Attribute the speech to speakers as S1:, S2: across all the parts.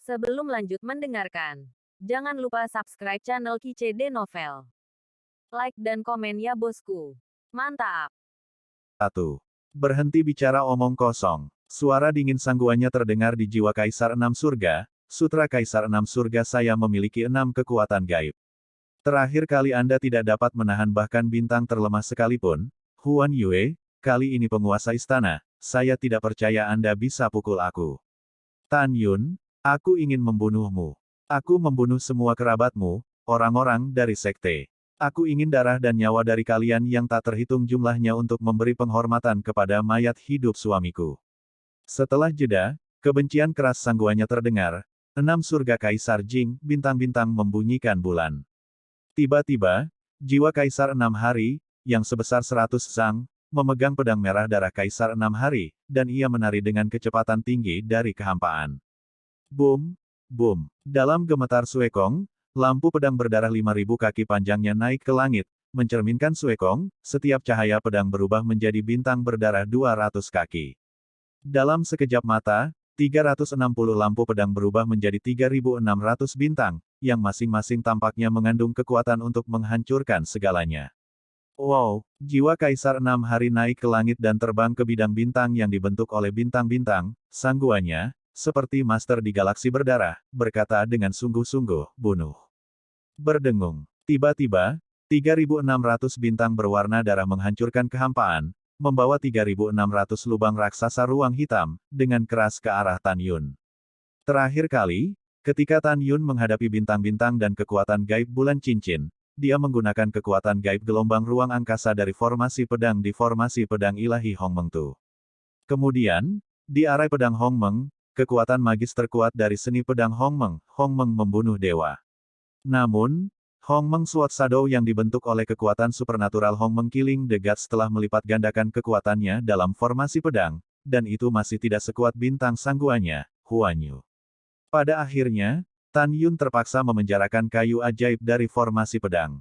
S1: Sebelum lanjut mendengarkan, jangan lupa subscribe channel KCD Novel. Like dan komen ya bosku. Mantap.
S2: 1. Berhenti bicara omong kosong. Suara dingin sangguannya terdengar di jiwa Kaisar Enam Surga. Sutra Kaisar Enam Surga, saya memiliki 6 kekuatan gaib. Terakhir kali Anda tidak dapat menahan bahkan bintang terlemah sekalipun. Huan Yue, kali ini penguasa istana, saya tidak percaya Anda bisa pukul aku. Tan Yun, aku ingin membunuhmu. Aku membunuh semua kerabatmu, orang-orang dari sekte. Aku ingin darah dan nyawa dari kalian yang tak terhitung jumlahnya untuk memberi penghormatan kepada mayat hidup suamiku. Setelah jeda, kebencian keras sangguannya terdengar. 6 surga Kaisar Jing, bintang-bintang membunyikan bulan. Tiba-tiba, jiwa Kaisar Enam Hari, yang sebesar 100 sang, memegang pedang merah darah Kaisar Enam Hari, dan ia menari dengan kecepatan tinggi dari kehampaan. Boom, boom. Dalam gemetar Suekong, lampu pedang berdarah 5.000 kaki panjangnya naik ke langit, mencerminkan Suekong, setiap cahaya pedang berubah menjadi bintang berdarah 200 kaki. Dalam sekejap mata, 360 lampu pedang berubah menjadi 3.600 bintang, yang masing-masing tampaknya mengandung kekuatan untuk menghancurkan segalanya. Wow, jiwa Kaisar Enam Hari naik ke langit dan terbang ke bidang bintang yang dibentuk oleh bintang-bintang, sangguannya, seperti master di galaksi berdarah, berkata dengan sungguh-sungguh, bunuh. Berdengung. Tiba-tiba, 3.600 bintang berwarna darah menghancurkan kehampaan, membawa 3.600 lubang raksasa ruang hitam, dengan keras ke arah Tan Yun. Terakhir kali, ketika Tan Yun menghadapi bintang-bintang dan kekuatan gaib bulan cincin, dia menggunakan kekuatan gaib gelombang ruang angkasa dari formasi pedang di formasi pedang ilahi Hongmeng Tu. Kemudian, di arai pedang Hongmeng, kekuatan magis terkuat dari seni pedang Hongmeng membunuh dewa. Namun, Hongmeng Sword Shadow yang dibentuk oleh kekuatan supernatural Hongmeng Killing the Gods telah melipat gandakan kekuatannya dalam formasi pedang, dan itu masih tidak sekuat bintang sangguannya, Huan Yu. Pada akhirnya, Tan Yun terpaksa memenjarakan kayu ajaib dari formasi pedang.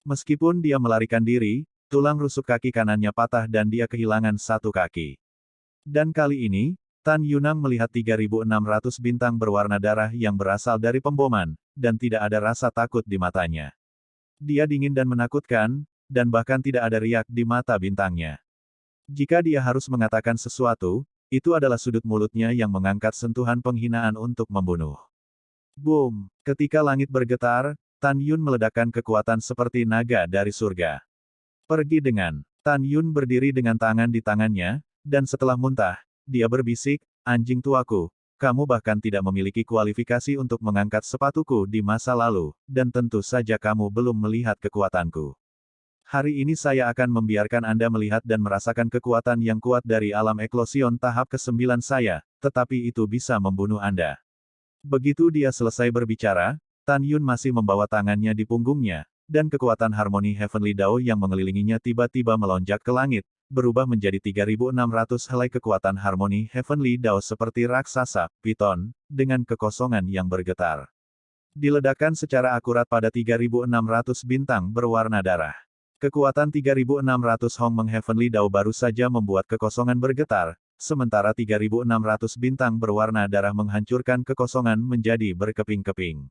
S2: Meskipun dia melarikan diri, tulang rusuk kaki kanannya patah dan dia kehilangan satu kaki. Dan kali ini, Tan Yunang melihat 3.600 bintang berwarna darah yang berasal dari pemboman, dan tidak ada rasa takut di matanya. Dia dingin dan menakutkan, dan bahkan tidak ada riak di mata bintangnya. Jika dia harus mengatakan sesuatu, itu adalah sudut mulutnya yang mengangkat sentuhan penghinaan untuk membunuh. Boom! Ketika langit bergetar, Tan Yun meledakkan kekuatan seperti naga dari surga. Pergi dengan. Tan Yun berdiri dengan tangan di tangannya, dan setelah muntah, dia berbisik, anjing tuaku, kamu bahkan tidak memiliki kualifikasi untuk mengangkat sepatuku di masa lalu, dan tentu saja kamu belum melihat kekuatanku. Hari ini saya akan membiarkan Anda melihat dan merasakan kekuatan yang kuat dari alam eklosion tahap ke-9 saya, tetapi itu bisa membunuh Anda. Begitu dia selesai berbicara, Tan Yun masih membawa tangannya di punggungnya, dan kekuatan harmoni Heavenly Dao yang mengelilinginya tiba-tiba melonjak ke langit, berubah menjadi 3.600 helai kekuatan harmoni Heavenly Dao seperti raksasa, piton, dengan kekosongan yang bergetar. Diledakkan secara akurat pada 3.600 bintang berwarna darah. Kekuatan 3.600 Hongmeng Heavenly Dao baru saja membuat kekosongan bergetar, sementara 3.600 bintang berwarna darah menghancurkan kekosongan menjadi berkeping-keping.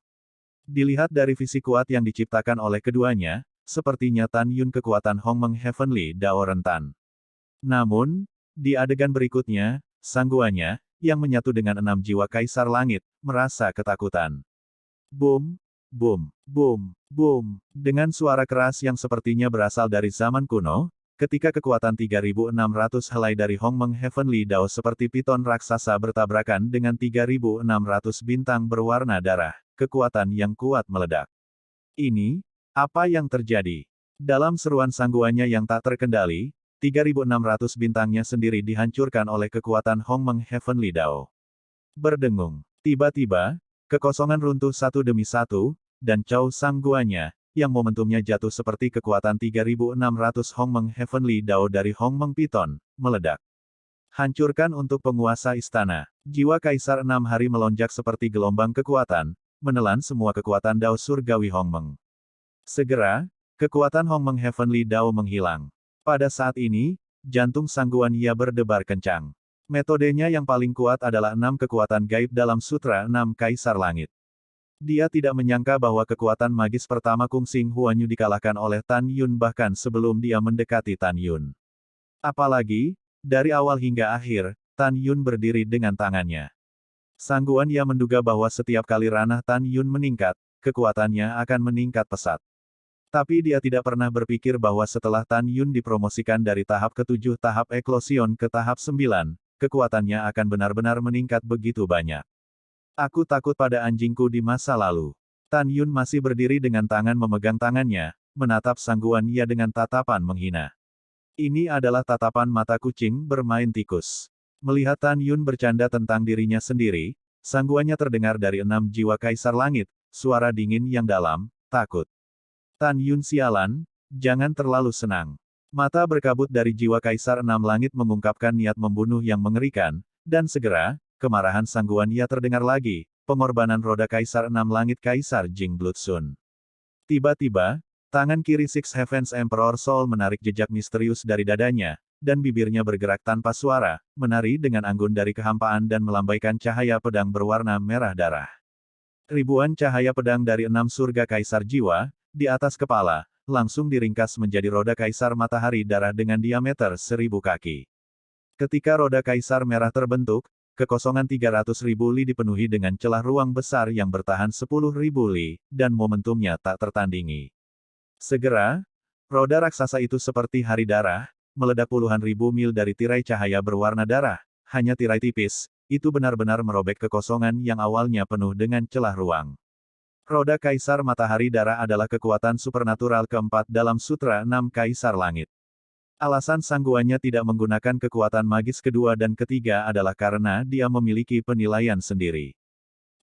S2: Dilihat dari visi kuat yang diciptakan oleh keduanya, sepertinya Tan Yun kekuatan Hongmeng Heavenly Dao rentan. Namun, di adegan berikutnya, sangguannya, yang menyatu dengan 6 jiwa Kaisar Langit, merasa ketakutan. Boom, boom, boom, boom. Dengan suara keras yang sepertinya berasal dari zaman kuno, ketika kekuatan 3.600 helai dari Hongmeng Heavenly Dao seperti piton raksasa bertabrakan dengan 3.600 bintang berwarna darah, kekuatan yang kuat meledak. Ini, apa yang terjadi? Dalam seruan sangguannya yang tak terkendali, 3.600 bintangnya sendiri dihancurkan oleh kekuatan Hongmeng Heavenly Dao. Berdengung. Tiba-tiba, kekosongan runtuh satu demi satu, dan Chow sangguannya, yang momentumnya jatuh seperti kekuatan 3.600 Hongmeng Heavenly Dao dari Hongmeng Piton, meledak. Hancurkan untuk penguasa istana. Jiwa Kaisar Enam Hari melonjak seperti gelombang kekuatan, menelan semua kekuatan Dao Surgawi Hongmeng. Segera, kekuatan Hongmeng Heavenly Dao menghilang. Pada saat ini, jantung sangguan ia berdebar kencang. Metodenya yang paling kuat adalah 6 kekuatan gaib dalam Sutra 6 Kaisar Langit. Dia tidak menyangka bahwa kekuatan magis pertama Kungxing Huanyu dikalahkan oleh Tan Yun bahkan sebelum dia mendekati Tan Yun. Apalagi, dari awal hingga akhir, Tan Yun berdiri dengan tangannya. Sangguan ia menduga bahwa setiap kali ranah Tan Yun meningkat, kekuatannya akan meningkat pesat. Tapi dia tidak pernah berpikir bahwa setelah Tan Yun dipromosikan dari tahap ke-7 tahap eklosion ke tahap 9, kekuatannya akan benar-benar meningkat begitu banyak. Aku takut pada anjingku di masa lalu. Tan Yun masih berdiri dengan tangan memegang tangannya, menatap sangguan ia dengan tatapan menghina. Ini adalah tatapan mata kucing bermain tikus. Melihat Tan Yun bercanda tentang dirinya sendiri, sangguannya terdengar dari 6 jiwa Kaisar Langit, suara dingin yang dalam, takut. Tan Yun sialan, jangan terlalu senang. Mata berkabut dari jiwa Kaisar 6 Langit mengungkapkan niat membunuh yang mengerikan, dan segera, kemarahan sangguan ia terdengar lagi, pengorbanan roda Kaisar 6 Langit Kaisar Jing Bloodsun. Tiba-tiba, tangan kiri Six Heavens Emperor Soul menarik jejak misterius dari dadanya, dan bibirnya bergerak tanpa suara, menari dengan anggun dari kehampaan dan melambaikan cahaya pedang berwarna merah darah. Ribuan cahaya pedang dari 6 surga Kaisar Jiwa, di atas kepala, langsung diringkas menjadi roda Kaisar Matahari Darah dengan diameter 1000 kaki. Ketika roda Kaisar Merah terbentuk, kekosongan 300.000 li dipenuhi dengan celah ruang besar yang bertahan 10.000 li, dan momentumnya tak tertandingi. Segera, roda raksasa itu seperti hari darah, meledak puluhan ribu mil dari tirai cahaya berwarna darah, hanya tirai tipis, itu benar-benar merobek kekosongan yang awalnya penuh dengan celah ruang. Roda Kaisar Matahari Darah adalah kekuatan supernatural keempat dalam Sutra 6 Kaisar Langit. Alasan sangguannya tidak menggunakan kekuatan magis kedua dan ketiga adalah karena dia memiliki penilaian sendiri.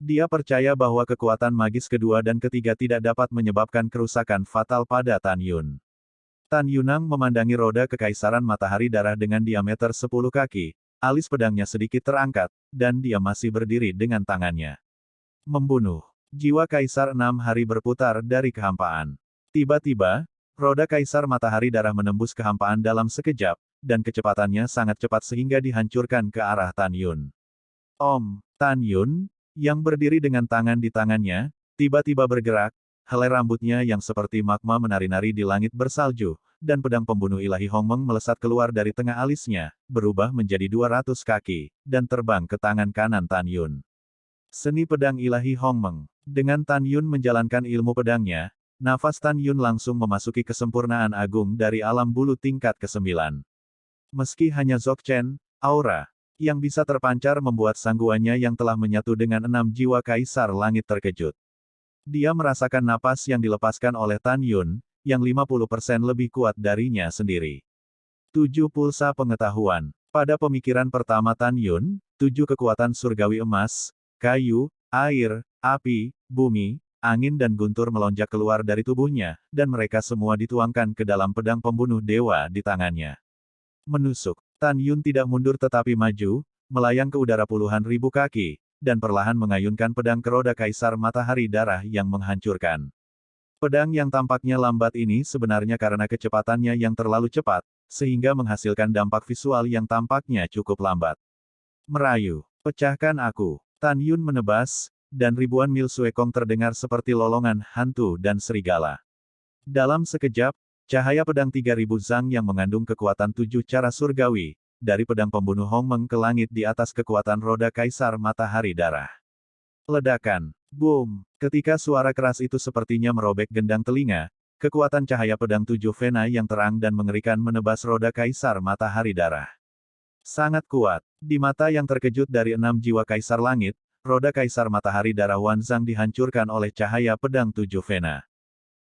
S2: Dia percaya bahwa kekuatan magis kedua dan ketiga tidak dapat menyebabkan kerusakan fatal pada Tan Yun. Tan Yunang memandangi roda Kekaisaran Matahari Darah dengan diameter 10 kaki, alis pedangnya sedikit terangkat, dan dia masih berdiri dengan tangannya. Membunuh. Jiwa Kaisar 6 hari berputar dari kehampaan. Tiba-tiba, roda Kaisar Matahari Darah menembus kehampaan dalam sekejap, dan kecepatannya sangat cepat sehingga dihancurkan ke arah Tan Yun. Tan Yun, yang berdiri dengan tangan di tangannya, tiba-tiba bergerak, helai rambutnya yang seperti magma menari-nari di langit bersalju, dan pedang pembunuh ilahi Hongmeng melesat keluar dari tengah alisnya, berubah menjadi 200 kaki, dan terbang ke tangan kanan Tan Yun. Seni pedang ilahi Hongmeng. Dengan Tan Yun menjalankan ilmu pedangnya, nafas Tan Yun langsung memasuki kesempurnaan agung dari alam bulu tingkat ke-9. Meski hanya Dzogchen, aura yang bisa terpancar membuat sangguannya yang telah menyatu dengan 6 jiwa Kaisar Langit terkejut. Dia merasakan napas yang dilepaskan oleh Tan Yun, yang 50% lebih kuat darinya sendiri. 7 pulsa pengetahuan. Pada pemikiran pertama Tan Yun, 7 kekuatan surgawi emas, kayu, air, api, bumi, angin dan guntur melonjak keluar dari tubuhnya, dan mereka semua dituangkan ke dalam pedang pembunuh dewa di tangannya. Menusuk, Tan Yun tidak mundur tetapi maju, melayang ke udara puluhan ribu kaki, dan perlahan mengayunkan pedang ke roda Kaisar Matahari Darah yang menghancurkan. Pedang yang tampaknya lambat ini sebenarnya karena kecepatannya yang terlalu cepat, sehingga menghasilkan dampak visual yang tampaknya cukup lambat. Merayu, pecahkan aku. Tan Yun menebas, dan ribuan mil suekong terdengar seperti lolongan hantu dan serigala. Dalam sekejap, cahaya pedang 3000 zang yang mengandung kekuatan 7 cara surgawi, dari pedang pembunuh Hongmeng ke langit di atas kekuatan roda Kaisar Matahari Darah. Ledakan. Boom. Ketika suara keras itu sepertinya merobek gendang telinga, kekuatan cahaya pedang 7 vena yang terang dan mengerikan menebas roda Kaisar Matahari Darah. Sangat kuat. Di mata yang terkejut dari 6 jiwa Kaisar Langit, roda Kaisar Matahari Darah Wanzang dihancurkan oleh cahaya pedang 7 vena.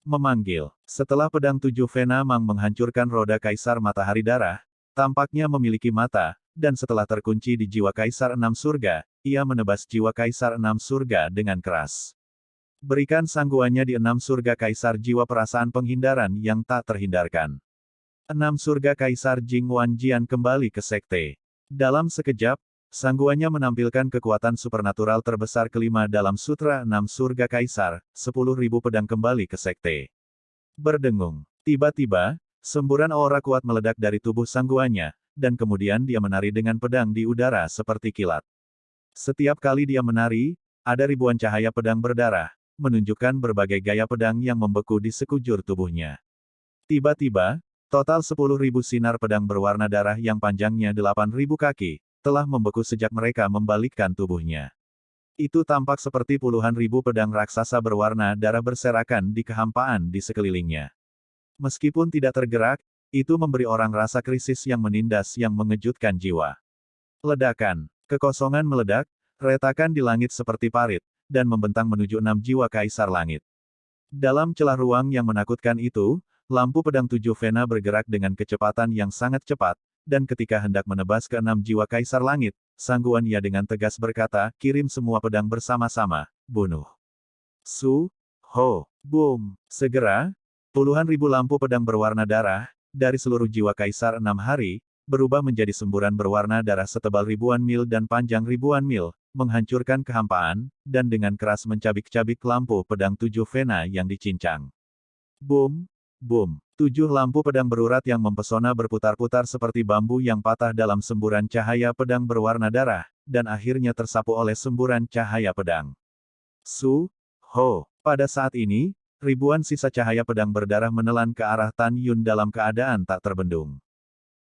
S2: Memanggil. Setelah pedang 7 vena Mang menghancurkan roda Kaisar Matahari Darah, tampaknya memiliki mata, dan setelah terkunci di jiwa Kaisar 6 surga, ia menebas jiwa Kaisar 6 surga dengan keras. Berikan sangguannya di 6 surga Kaisar jiwa perasaan penghindaran yang tak terhindarkan. 6 surga Kaisar Jing Wanjian kembali ke sekte. Dalam sekejap, sangguannya menampilkan kekuatan supernatural terbesar kelima dalam Sutra 6 Surga Kaisar, 10.000 pedang kembali ke sekte. Berdengung. Tiba-tiba, semburan aura kuat meledak dari tubuh sangguannya, dan kemudian dia menari dengan pedang di udara seperti kilat. Setiap kali dia menari, ada ribuan cahaya pedang berdarah, menunjukkan berbagai gaya pedang yang membeku di sekujur tubuhnya. Tiba-tiba, total 10.000 sinar pedang berwarna darah yang panjangnya 8.000 kaki, telah membeku sejak mereka membalikkan tubuhnya. Itu tampak seperti puluhan ribu pedang raksasa berwarna darah berserakan di kehampaan di sekelilingnya. Meskipun tidak tergerak, itu memberi orang rasa krisis yang menindas yang mengejutkan jiwa. Ledakan, kekosongan meledak, retakan di langit seperti parit, dan membentang menuju 6 jiwa kaisar langit. Dalam celah ruang yang menakutkan itu, lampu pedang 7 Vena bergerak dengan kecepatan yang sangat cepat, dan ketika hendak menebas ke 6 jiwa kaisar langit, Sang Guanya dengan tegas berkata, kirim semua pedang bersama-sama, bunuh. Su, ho, boom. Segera, puluhan ribu lampu pedang berwarna darah, dari seluruh jiwa kaisar 6 hari, berubah menjadi semburan berwarna darah setebal ribuan mil dan panjang ribuan mil, menghancurkan kehampaan, dan dengan keras mencabik-cabik lampu pedang 7 Vena yang dicincang. Boom, boom. 7 lampu pedang berurat yang mempesona berputar-putar seperti bambu yang patah dalam semburan cahaya pedang berwarna darah, dan akhirnya tersapu oleh semburan cahaya pedang. Su, ho. Pada saat ini, ribuan sisa cahaya pedang berdarah menelan ke arah Tan Yun dalam keadaan tak terbendung.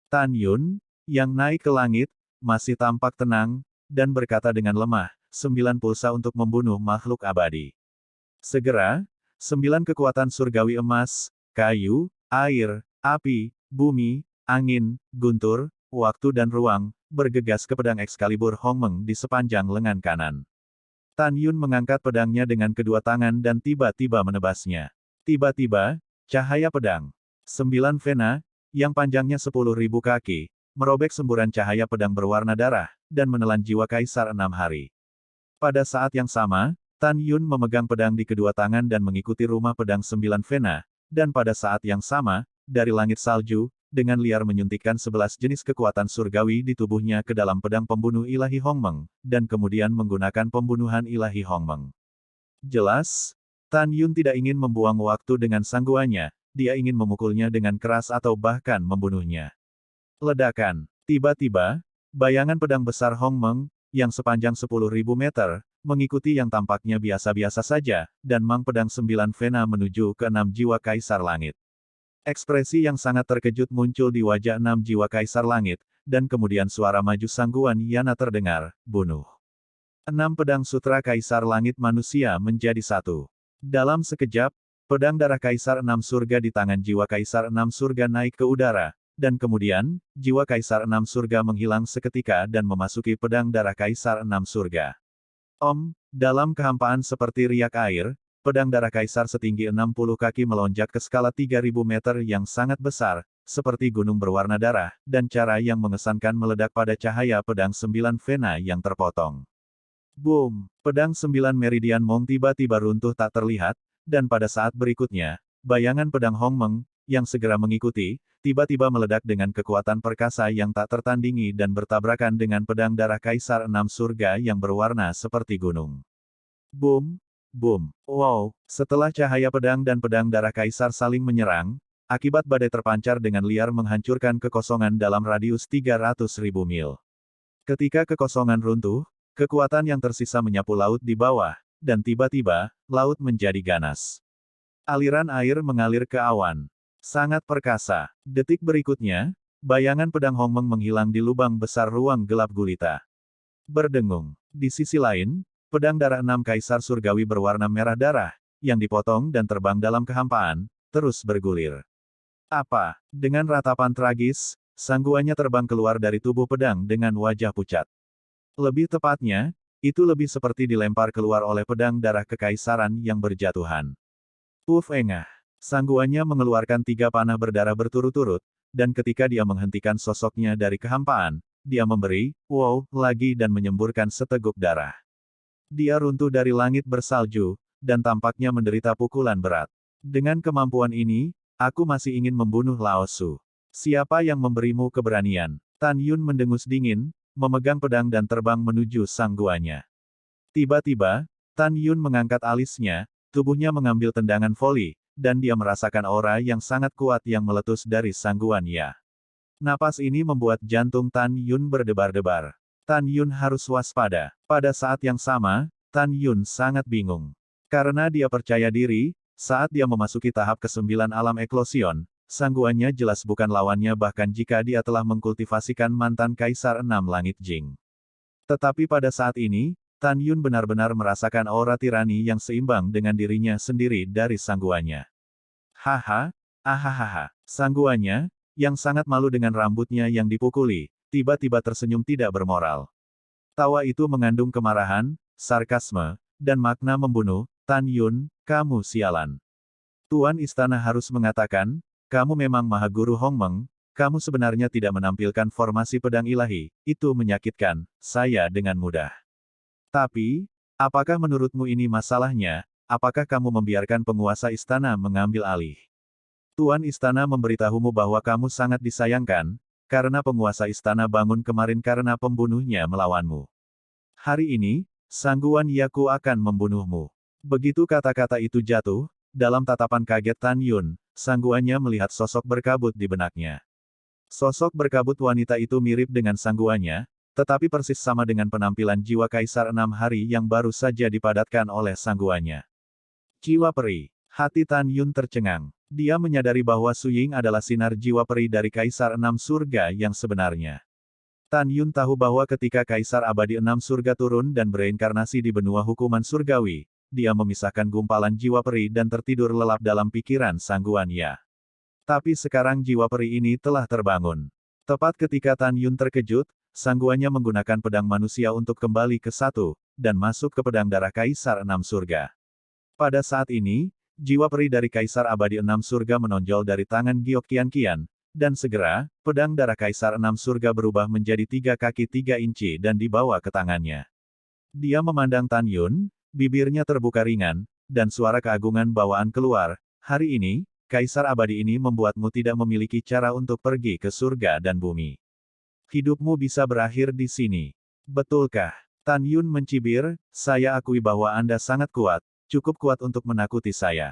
S2: Tan Yun, yang naik ke langit, masih tampak tenang, dan berkata dengan lemah, 9 pulsa untuk membunuh makhluk abadi. Segera, 9 kekuatan surgawi emas, kayu, air, api, bumi, angin, guntur, waktu dan ruang, bergegas ke pedang Excalibur Hongmeng di sepanjang lengan kanan. Tan Yun mengangkat pedangnya dengan kedua tangan dan tiba-tiba menebasnya. Tiba-tiba, cahaya pedang 9 Vena, yang panjangnya 10.000 kaki, merobek semburan cahaya pedang berwarna darah, dan menelan jiwa kaisar 6 hari. Pada saat yang sama, Tan Yun memegang pedang di kedua tangan dan mengikuti rumah pedang 9 Vena, dan pada saat yang sama, dari langit salju, dengan liar menyuntikkan 11 jenis kekuatan surgawi di tubuhnya ke dalam pedang pembunuh ilahi Hongmeng, dan kemudian menggunakan pembunuhan ilahi Hongmeng. Jelas, Tan Yun tidak ingin membuang waktu dengan Sang Guanya, dia ingin memukulnya dengan keras atau bahkan membunuhnya. Ledakan. Tiba-tiba, bayangan pedang besar Hongmeng, yang sepanjang 10.000 meter, mengikuti yang tampaknya biasa-biasa saja, dan mang pedang 9 Vena menuju ke 6 jiwa kaisar langit. Ekspresi yang sangat terkejut muncul di wajah 6 jiwa kaisar langit, dan kemudian suara maju sangguan Yana terdengar, bunuh. 6 pedang sutra kaisar langit manusia menjadi satu. Dalam sekejap, pedang darah kaisar 6 surga di tangan jiwa kaisar 6 surga naik ke udara, dan kemudian, jiwa kaisar 6 surga menghilang seketika dan memasuki pedang darah kaisar 6 surga. Dalam kehampaan seperti riak air, pedang darah kaisar setinggi 60 kaki melonjak ke skala 3.000 meter yang sangat besar, seperti gunung berwarna darah, dan cara yang mengesankan meledak pada cahaya pedang 9 Vena yang terpotong. Boom! Pedang 9 Meridian Mong tiba-tiba runtuh tak terlihat, dan pada saat berikutnya, bayangan pedang Hongmeng, yang segera mengikuti, tiba-tiba meledak dengan kekuatan perkasa yang tak tertandingi dan bertabrakan dengan pedang darah kaisar 6 surga yang berwarna seperti gunung. Boom! Boom! Wow! Setelah cahaya pedang dan pedang darah kaisar saling menyerang, akibat badai terpancar dengan liar menghancurkan kekosongan dalam radius 300.000 mil. Ketika kekosongan runtuh, kekuatan yang tersisa menyapu laut di bawah, dan tiba-tiba, laut menjadi ganas. Aliran air mengalir ke awan. Sangat perkasa. Detik berikutnya, bayangan pedang Hongmeng menghilang di lubang besar ruang gelap gulita. Berdengung. Di sisi lain, pedang darah 6 kaisar surgawi berwarna merah darah, yang dipotong dan terbang dalam kehampaan, terus bergulir. Apa? Dengan ratapan tragis, Sang Guanya terbang keluar dari tubuh pedang dengan wajah pucat. Lebih tepatnya, itu lebih seperti dilempar keluar oleh pedang darah kekaisaran yang berjatuhan. Puf engah. Sang Guanya mengeluarkan 3 panah berdarah berturut-turut, dan ketika dia menghentikan sosoknya dari kehampaan, dia memberi, wow, lagi dan menyemburkan seteguk darah. Dia runtuh dari langit bersalju, dan tampaknya menderita pukulan berat. Dengan kemampuan ini, aku masih ingin membunuh Lao Su. Siapa yang memberimu keberanian? Tan Yun mendengus dingin, memegang pedang dan terbang menuju Sang Guanya. Tiba-tiba, Tan Yun mengangkat alisnya, tubuhnya mengambil tendangan voli, dan dia merasakan aura yang sangat kuat yang meletus dari Sang Guanya. Napas ini membuat jantung Tan Yun berdebar-debar. Tan Yun harus waspada. Pada saat yang sama, Tan Yun sangat bingung. Karena dia percaya diri, saat dia memasuki tahap ke-9 alam eklosion, sangguannya jelas bukan lawannya bahkan jika dia telah mengkultivasikan mantan Kaisar Enam Langit Jing. Tetapi pada saat ini, Tan Yun benar-benar merasakan aura tirani yang seimbang dengan dirinya sendiri dari sangguannya. Haha, ahahaha, sangguannya, yang sangat malu dengan rambutnya yang dipukuli, tiba-tiba tersenyum tidak bermoral. Tawa itu mengandung kemarahan, sarkasme, dan makna membunuh. Tan Yun, kamu sialan. Tuan Istana harus mengatakan, kamu memang Maha Guru Hongmeng, kamu sebenarnya tidak menampilkan formasi pedang ilahi, itu menyakitkan, saya dengan mudah. Tapi, apakah menurutmu ini masalahnya, apakah kamu membiarkan penguasa istana mengambil alih? Tuan Istana memberitahumu bahwa kamu sangat disayangkan, karena penguasa istana bangun kemarin karena pembunuhnya melawanmu. Hari ini, sangguan Yaku akan membunuhmu. Begitu kata-kata itu jatuh, dalam tatapan kaget Tan Yun, sangguannya melihat sosok berkabut di benaknya. Sosok berkabut wanita itu mirip dengan sangguannya, tetapi persis sama dengan penampilan jiwa Kaisar 6 hari yang baru saja dipadatkan oleh sangguannya. Jiwa peri. Hati Tan Yun tercengang. Dia menyadari bahwa Su Ying adalah sinar jiwa peri dari Kaisar 6 surga yang sebenarnya. Tan Yun tahu bahwa ketika Kaisar Abadi 6 surga turun dan bereinkarnasi di benua hukuman surgawi, dia memisahkan gumpalan jiwa peri dan tertidur lelap dalam pikiran sangguan Ya. Tapi sekarang jiwa peri ini telah terbangun. Tepat ketika Tan Yun terkejut, sangguannya menggunakan pedang manusia untuk kembali ke satu, dan masuk ke pedang darah Kaisar 6 surga. Pada saat ini, jiwa peri dari Kaisar Abadi 6 surga menonjol dari tangan Giok Qian, dan segera, pedang darah Kaisar 6 surga berubah menjadi 3 kaki 3 inci dan dibawa ke tangannya. Dia memandang Tan Yun, bibirnya terbuka ringan, dan suara keagungan bawaan keluar, hari ini, Kaisar Abadi ini membuatmu tidak memiliki cara untuk pergi ke surga dan bumi. Hidupmu bisa berakhir di sini. Betulkah? Tan Yun mencibir, saya akui bahwa Anda sangat kuat, cukup kuat untuk menakuti saya.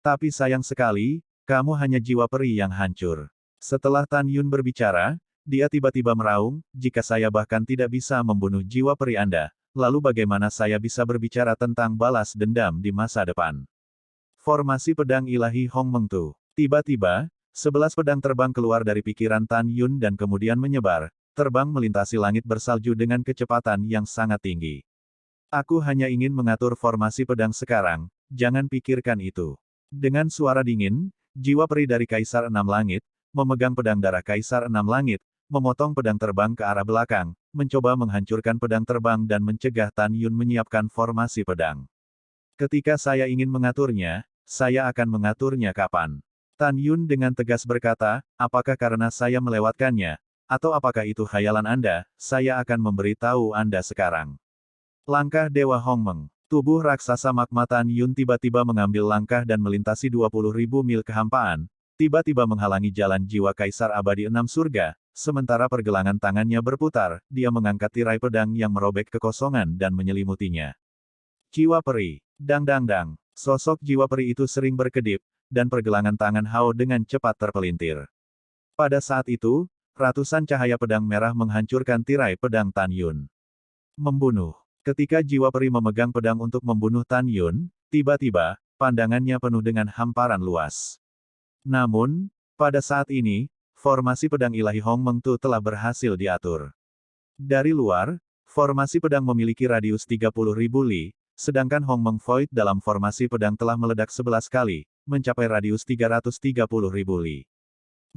S2: Tapi sayang sekali, kamu hanya jiwa peri yang hancur. Setelah Tan Yun berbicara, dia tiba-tiba meraung, jika saya bahkan tidak bisa membunuh jiwa peri Anda, lalu bagaimana saya bisa berbicara tentang balas dendam di masa depan? Formasi pedang ilahi Hongmeng Tu. Tiba-tiba, 11 pedang terbang keluar dari pikiran Tan Yun dan kemudian menyebar, terbang melintasi langit bersalju dengan kecepatan yang sangat tinggi. Aku hanya ingin mengatur formasi pedang sekarang, jangan pikirkan itu. Dengan suara dingin, jiwa peri dari Kaisar 6 Langit, memegang pedang darah Kaisar 6 Langit, memotong pedang terbang ke arah belakang, mencoba menghancurkan pedang terbang dan mencegah Tan Yun menyiapkan formasi pedang. Ketika saya ingin mengaturnya, saya akan mengaturnya kapan? Tan Yun dengan tegas berkata, apakah karena saya melewatkannya, atau apakah itu khayalan Anda, saya akan memberitahu Anda sekarang. Langkah Dewa Hongmeng. Tubuh raksasa magma Tan Yun tiba-tiba mengambil langkah dan melintasi 20.000 mil kehampaan, tiba-tiba menghalangi jalan jiwa Kaisar Abadi 6 surga, sementara pergelangan tangannya berputar, dia mengangkat tirai pedang yang merobek kekosongan dan menyelimutinya. Jiwa peri. Dang dang dang. Sosok jiwa peri itu sering berkedip, dan pergelangan tangan Hao dengan cepat terpelintir. Pada saat itu, ratusan cahaya pedang merah menghancurkan tirai pedang Tan Yun. Membunuh. Ketika jiwa peri memegang pedang untuk membunuh Tan Yun, tiba-tiba, pandangannya penuh dengan hamparan luas. Namun, pada saat ini, formasi pedang ilahi Hongmeng Tu telah berhasil diatur. Dari luar, formasi pedang memiliki radius 30.000 li, sedangkan Hongmeng Void dalam formasi pedang telah meledak 11 kali, mencapai radius 330.000 li.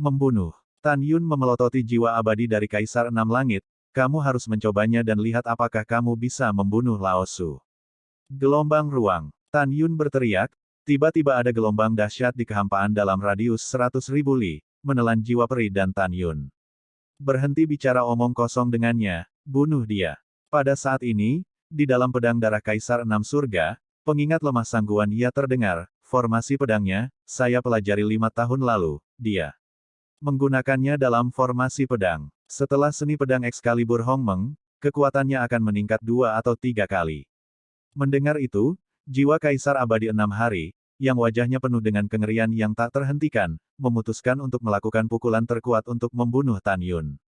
S2: Membunuh. Tan Yun memelototi jiwa abadi dari Kaisar 6 Langit, kamu harus mencobanya dan lihat apakah kamu bisa membunuh Lao Su. Gelombang ruang. Tan Yun berteriak, tiba-tiba ada gelombang dahsyat di kehampaan dalam radius 100.000 li, menelan jiwa peri dan Tan Yun. Berhenti bicara omong kosong dengannya, bunuh dia. Pada saat ini, di dalam pedang darah Kaisar 6 surga, pengingat lemah sangguan ia terdengar, formasi pedangnya, saya pelajari 5 tahun lalu, dia menggunakannya dalam formasi pedang. Setelah seni pedang Excalibur Hongmeng, kekuatannya akan meningkat 2 atau 3 kali. Mendengar itu, jiwa Kaisar Abadi 6 hari, yang wajahnya penuh dengan kengerian yang tak terhentikan, memutuskan untuk melakukan pukulan terkuat untuk membunuh Tan Yun.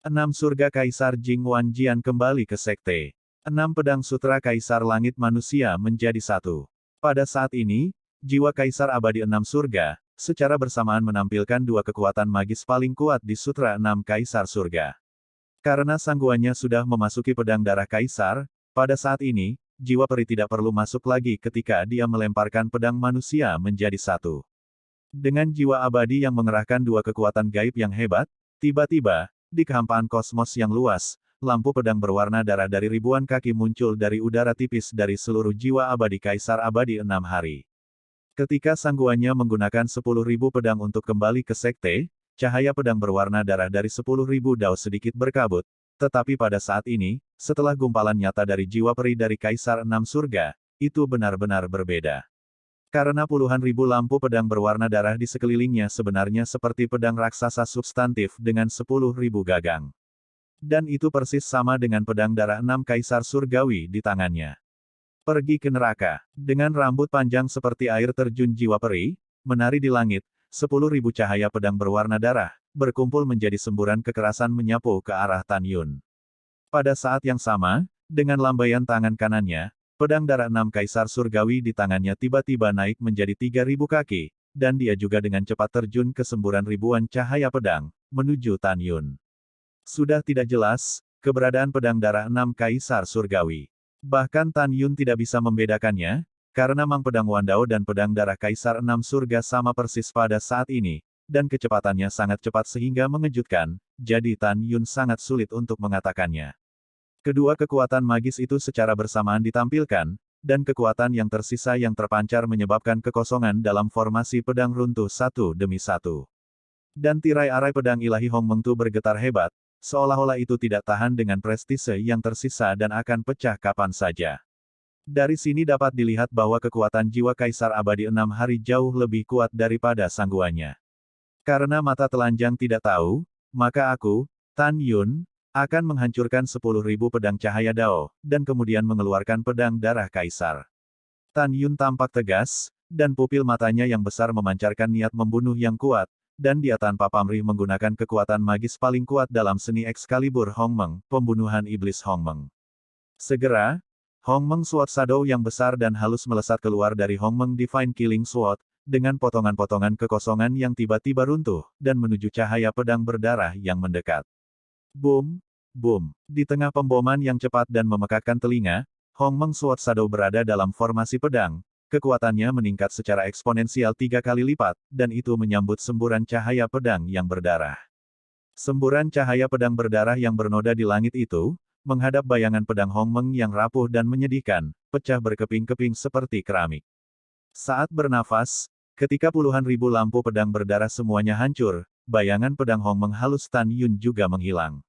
S2: 6 Surga Kaisar Jing Wan Jian kembali ke sekte. 6 Pedang Sutra Kaisar Langit Manusia menjadi satu. Pada saat ini, jiwa Kaisar Abadi 6 Surga, secara bersamaan menampilkan dua kekuatan magis paling kuat di Sutra 6 Kaisar Surga. Karena sangguannya sudah memasuki pedang darah Kaisar, pada saat ini, jiwa peri tidak perlu masuk lagi ketika dia melemparkan pedang manusia menjadi satu. Dengan jiwa abadi yang mengerahkan dua kekuatan gaib yang hebat, tiba-tiba, di kehampaan kosmos yang luas, lampu pedang berwarna darah dari ribuan kaki muncul dari udara tipis dari seluruh jiwa abadi Kaisar Abadi 6 Hari. Ketika sangguannya menggunakan 10.000 pedang untuk kembali ke sekte, cahaya pedang berwarna darah dari 10.000 dao sedikit berkabut, tetapi pada saat ini, setelah gumpalan nyata dari jiwa peri dari Kaisar 6 Surga, itu benar-benar berbeda. Karena puluhan ribu lampu pedang berwarna darah di sekelilingnya sebenarnya seperti pedang raksasa substantif dengan 10.000 gagang. Dan itu persis sama dengan pedang darah 6 Kaisar Surgawi di tangannya. Pergi ke neraka. Dengan rambut panjang seperti air terjun jiwa peri, menari di langit, 10.000 cahaya pedang berwarna darah, berkumpul menjadi semburan kekerasan menyapu ke arah Tan Yun. Pada saat yang sama, dengan lambaian tangan kanannya, pedang darah 6 Kaisar Surgawi di tangannya tiba-tiba naik menjadi 3.000 kaki, dan dia juga dengan cepat terjun ke semburan ribuan cahaya pedang, menuju Tan Yun. Sudah tidak jelas, keberadaan pedang darah 6 Kaisar Surgawi. Bahkan Tan Yun tidak bisa membedakannya, karena Mang Pedang Wandao dan pedang darah Kaisar 6 Surga sama persis pada saat ini, dan kecepatannya sangat cepat sehingga mengejutkan, jadi Tan Yun sangat sulit untuk mengatakannya. Kedua kekuatan magis itu secara bersamaan ditampilkan, dan kekuatan yang tersisa yang terpancar menyebabkan kekosongan dalam formasi pedang runtuh satu demi satu. Dan tirai arai pedang ilahi Hong Meng Tu bergetar hebat, seolah-olah itu tidak tahan dengan prestise yang tersisa dan akan pecah kapan saja. Dari sini dapat dilihat bahwa kekuatan jiwa Kaisar Abadi 6 Hari jauh lebih kuat daripada sangguannya. Karena mata telanjang tidak tahu, maka aku, Tan Yun, akan menghancurkan 10.000 pedang cahaya dao, dan kemudian mengeluarkan pedang darah Kaisar. Tan Yun tampak tegas, dan pupil matanya yang besar memancarkan niat membunuh yang kuat, dan dia tanpa pamrih menggunakan kekuatan magis paling kuat dalam seni Excalibur Hong Meng, pembunuhan iblis Hong Meng. Segera, Hong Meng Sword Shadow yang besar dan halus melesat keluar dari Hong Meng Divine Killing Sword, dengan potongan-potongan kekosongan yang tiba-tiba runtuh, dan menuju cahaya pedang berdarah yang mendekat. Boom, boom. Di tengah pemboman yang cepat dan memekakkan telinga, Hong Meng Sword Shadow berada dalam formasi pedang. Kekuatannya meningkat secara eksponensial 3 kali lipat, dan itu menyambut semburan cahaya pedang yang berdarah. Semburan cahaya pedang berdarah yang bernoda di langit itu, menghadap bayangan pedang Hong Meng yang rapuh dan menyedihkan, pecah berkeping-keping seperti keramik. Saat bernafas, ketika puluhan ribu lampu pedang berdarah semuanya hancur, bayangan pedang Hong Meng halus Tan Yun juga menghilang.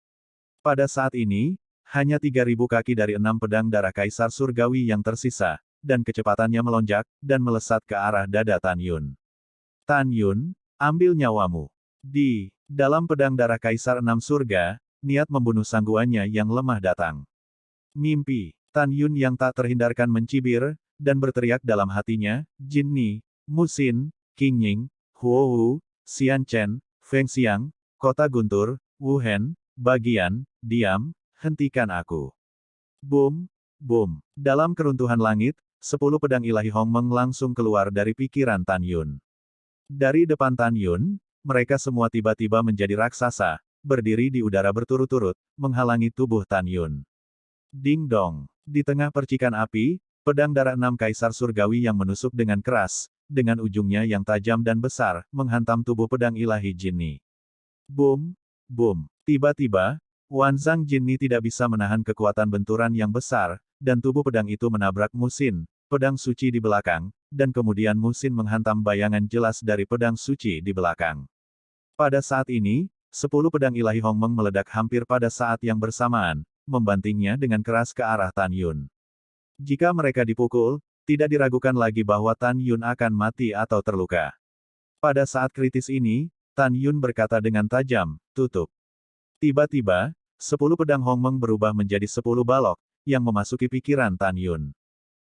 S2: Pada saat ini, hanya 3.000 kaki dari 6 pedang darah Kaisar Surgawi yang tersisa, dan kecepatannya melonjak, dan melesat ke arah dada Tan Yun. Tan Yun, ambil nyawamu. Di dalam pedang darah Kaisar 6 Surga, niat membunuh sangguannya yang lemah datang. Mimpi, Tan Yun yang tak terhindarkan mencibir, dan berteriak dalam hatinya, Jin Ni, Musin, Qing Ying, Huo Wu, Xian Chen, Feng Xiang, Kota Guntur, Wu Hen, bagian, diam, hentikan aku. Boom, boom. Dalam keruntuhan langit, 10 pedang ilahi Hong Meng langsung keluar dari pikiran Tan Yun. Dari depan Tan Yun, mereka semua tiba-tiba menjadi raksasa, berdiri di udara berturut-turut, menghalangi tubuh Tan Yun. Ding dong. Di tengah percikan api, pedang darah 6 Kaisar Surgawi yang menusuk dengan keras, dengan ujungnya yang tajam dan besar, menghantam tubuh pedang ilahi Jinni. Boom, boom. Tiba-tiba, Wanzang Jinni tidak bisa menahan kekuatan benturan yang besar, dan tubuh pedang itu menabrak Musin, pedang suci di belakang, dan kemudian Musin menghantam bayangan jelas dari pedang suci di belakang. Pada saat ini, 10 pedang ilahi Hong Meng meledak hampir pada saat yang bersamaan, membantingnya dengan keras ke arah Tan Yun. Jika mereka dipukul, tidak diragukan lagi bahwa Tan Yun akan mati atau terluka. Pada saat kritis ini, Tan Yun berkata dengan tajam, tutup. Tiba-tiba, 10 pedang Hong Meng berubah menjadi 10 balok, yang memasuki pikiran Tan Yun.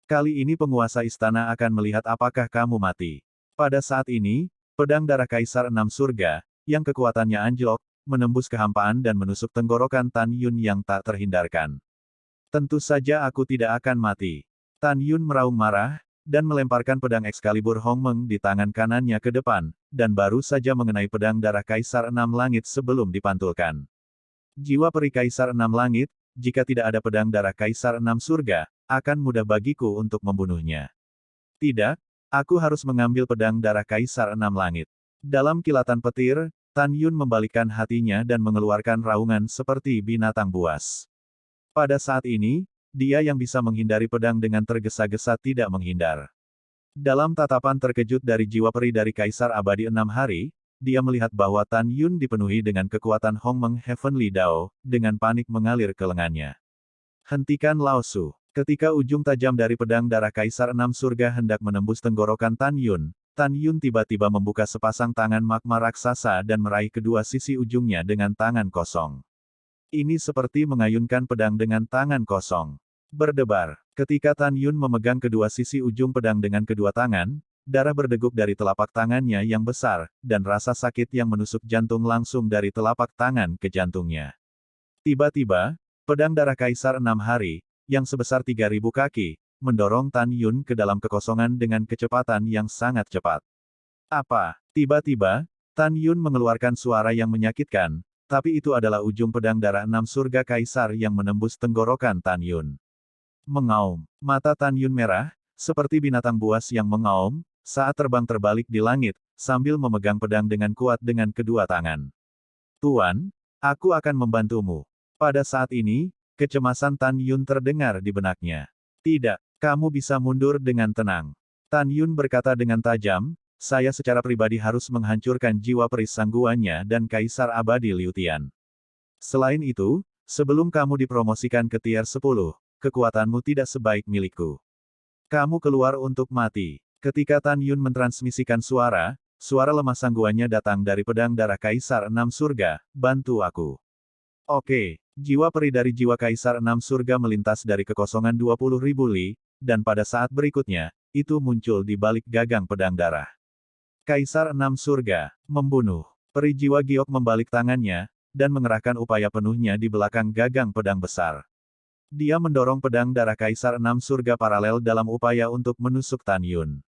S2: Kali ini penguasa istana akan melihat apakah kamu mati. Pada saat ini, pedang darah Kaisar Enam Surga, yang kekuatannya anjlok, menembus kehampaan dan menusuk tenggorokan Tan Yun yang tak terhindarkan. Tentu saja aku tidak akan mati. Tan Yun meraung marah, dan melemparkan pedang Excalibur Hongmeng di tangan kanannya ke depan, dan baru saja mengenai pedang darah Kaisar Enam Langit sebelum dipantulkan. Jiwa peri Kaisar Enam Langit, jika tidak ada pedang darah Kaisar Enam Surga, akan mudah bagiku untuk membunuhnya. Tidak, aku harus mengambil pedang darah Kaisar Enam Langit. Dalam kilatan petir, Tan Yun membalikkan hatinya dan mengeluarkan raungan seperti binatang buas. Pada saat ini, dia yang bisa menghindari pedang dengan tergesa-gesa tidak menghindar. Dalam tatapan terkejut dari jiwa peri dari Kaisar Abadi 6 Hari, dia melihat bahwa Tan Yun dipenuhi dengan kekuatan Hongmeng Heavenly Dao, dengan panik mengalir ke lengannya. Hentikan Lao Su. Ketika ujung tajam dari pedang darah Kaisar Enam Surga hendak menembus tenggorokan Tan Yun tiba-tiba membuka sepasang tangan magma raksasa dan meraih kedua sisi ujungnya dengan tangan kosong. Ini seperti mengayunkan pedang dengan tangan kosong. Berdebar. Ketika Tan Yun memegang kedua sisi ujung pedang dengan kedua tangan, darah berdeguk dari telapak tangannya yang besar, dan rasa sakit yang menusuk jantung langsung dari telapak tangan ke jantungnya. Tiba-tiba, pedang darah Kaisar 6 Hari, yang sebesar 3.000 kaki, mendorong Tan Yun ke dalam kekosongan dengan kecepatan yang sangat cepat. Apa? Tiba-tiba, Tan Yun mengeluarkan suara yang menyakitkan, tapi itu adalah ujung pedang darah Enam Surga Kaisar yang menembus tenggorokan Tan Yun. Mengaum. Mata Tan Yun merah, seperti binatang buas yang mengaum, saat terbang terbalik di langit, sambil memegang pedang dengan kuat dengan kedua tangan. Tuan, aku akan membantumu. Pada saat ini, kecemasan Tan Yun terdengar di benaknya. Tidak, kamu bisa mundur dengan tenang. Tan Yun berkata dengan tajam, saya secara pribadi harus menghancurkan jiwa peri sangguannya dan Kaisar Abadi Liu Tian. Selain itu, sebelum kamu dipromosikan ke tier 10, kekuatanmu tidak sebaik milikku. Kamu keluar untuk mati. Ketika Tan Yun mentransmisikan suara lemah sangguannya datang dari pedang darah Kaisar Enam Surga, bantu aku. Oke, jiwa peri dari jiwa Kaisar Enam Surga melintas dari kekosongan 20.000 li, dan pada saat berikutnya, itu muncul di balik gagang pedang darah. Kaisar Enam Surga, membunuh. Peri jiwa giok membalik tangannya, dan mengerahkan upaya penuhnya di belakang gagang pedang besar. Dia mendorong pedang darah Kaisar Enam Surga paralel dalam upaya untuk menusuk Tan Yun.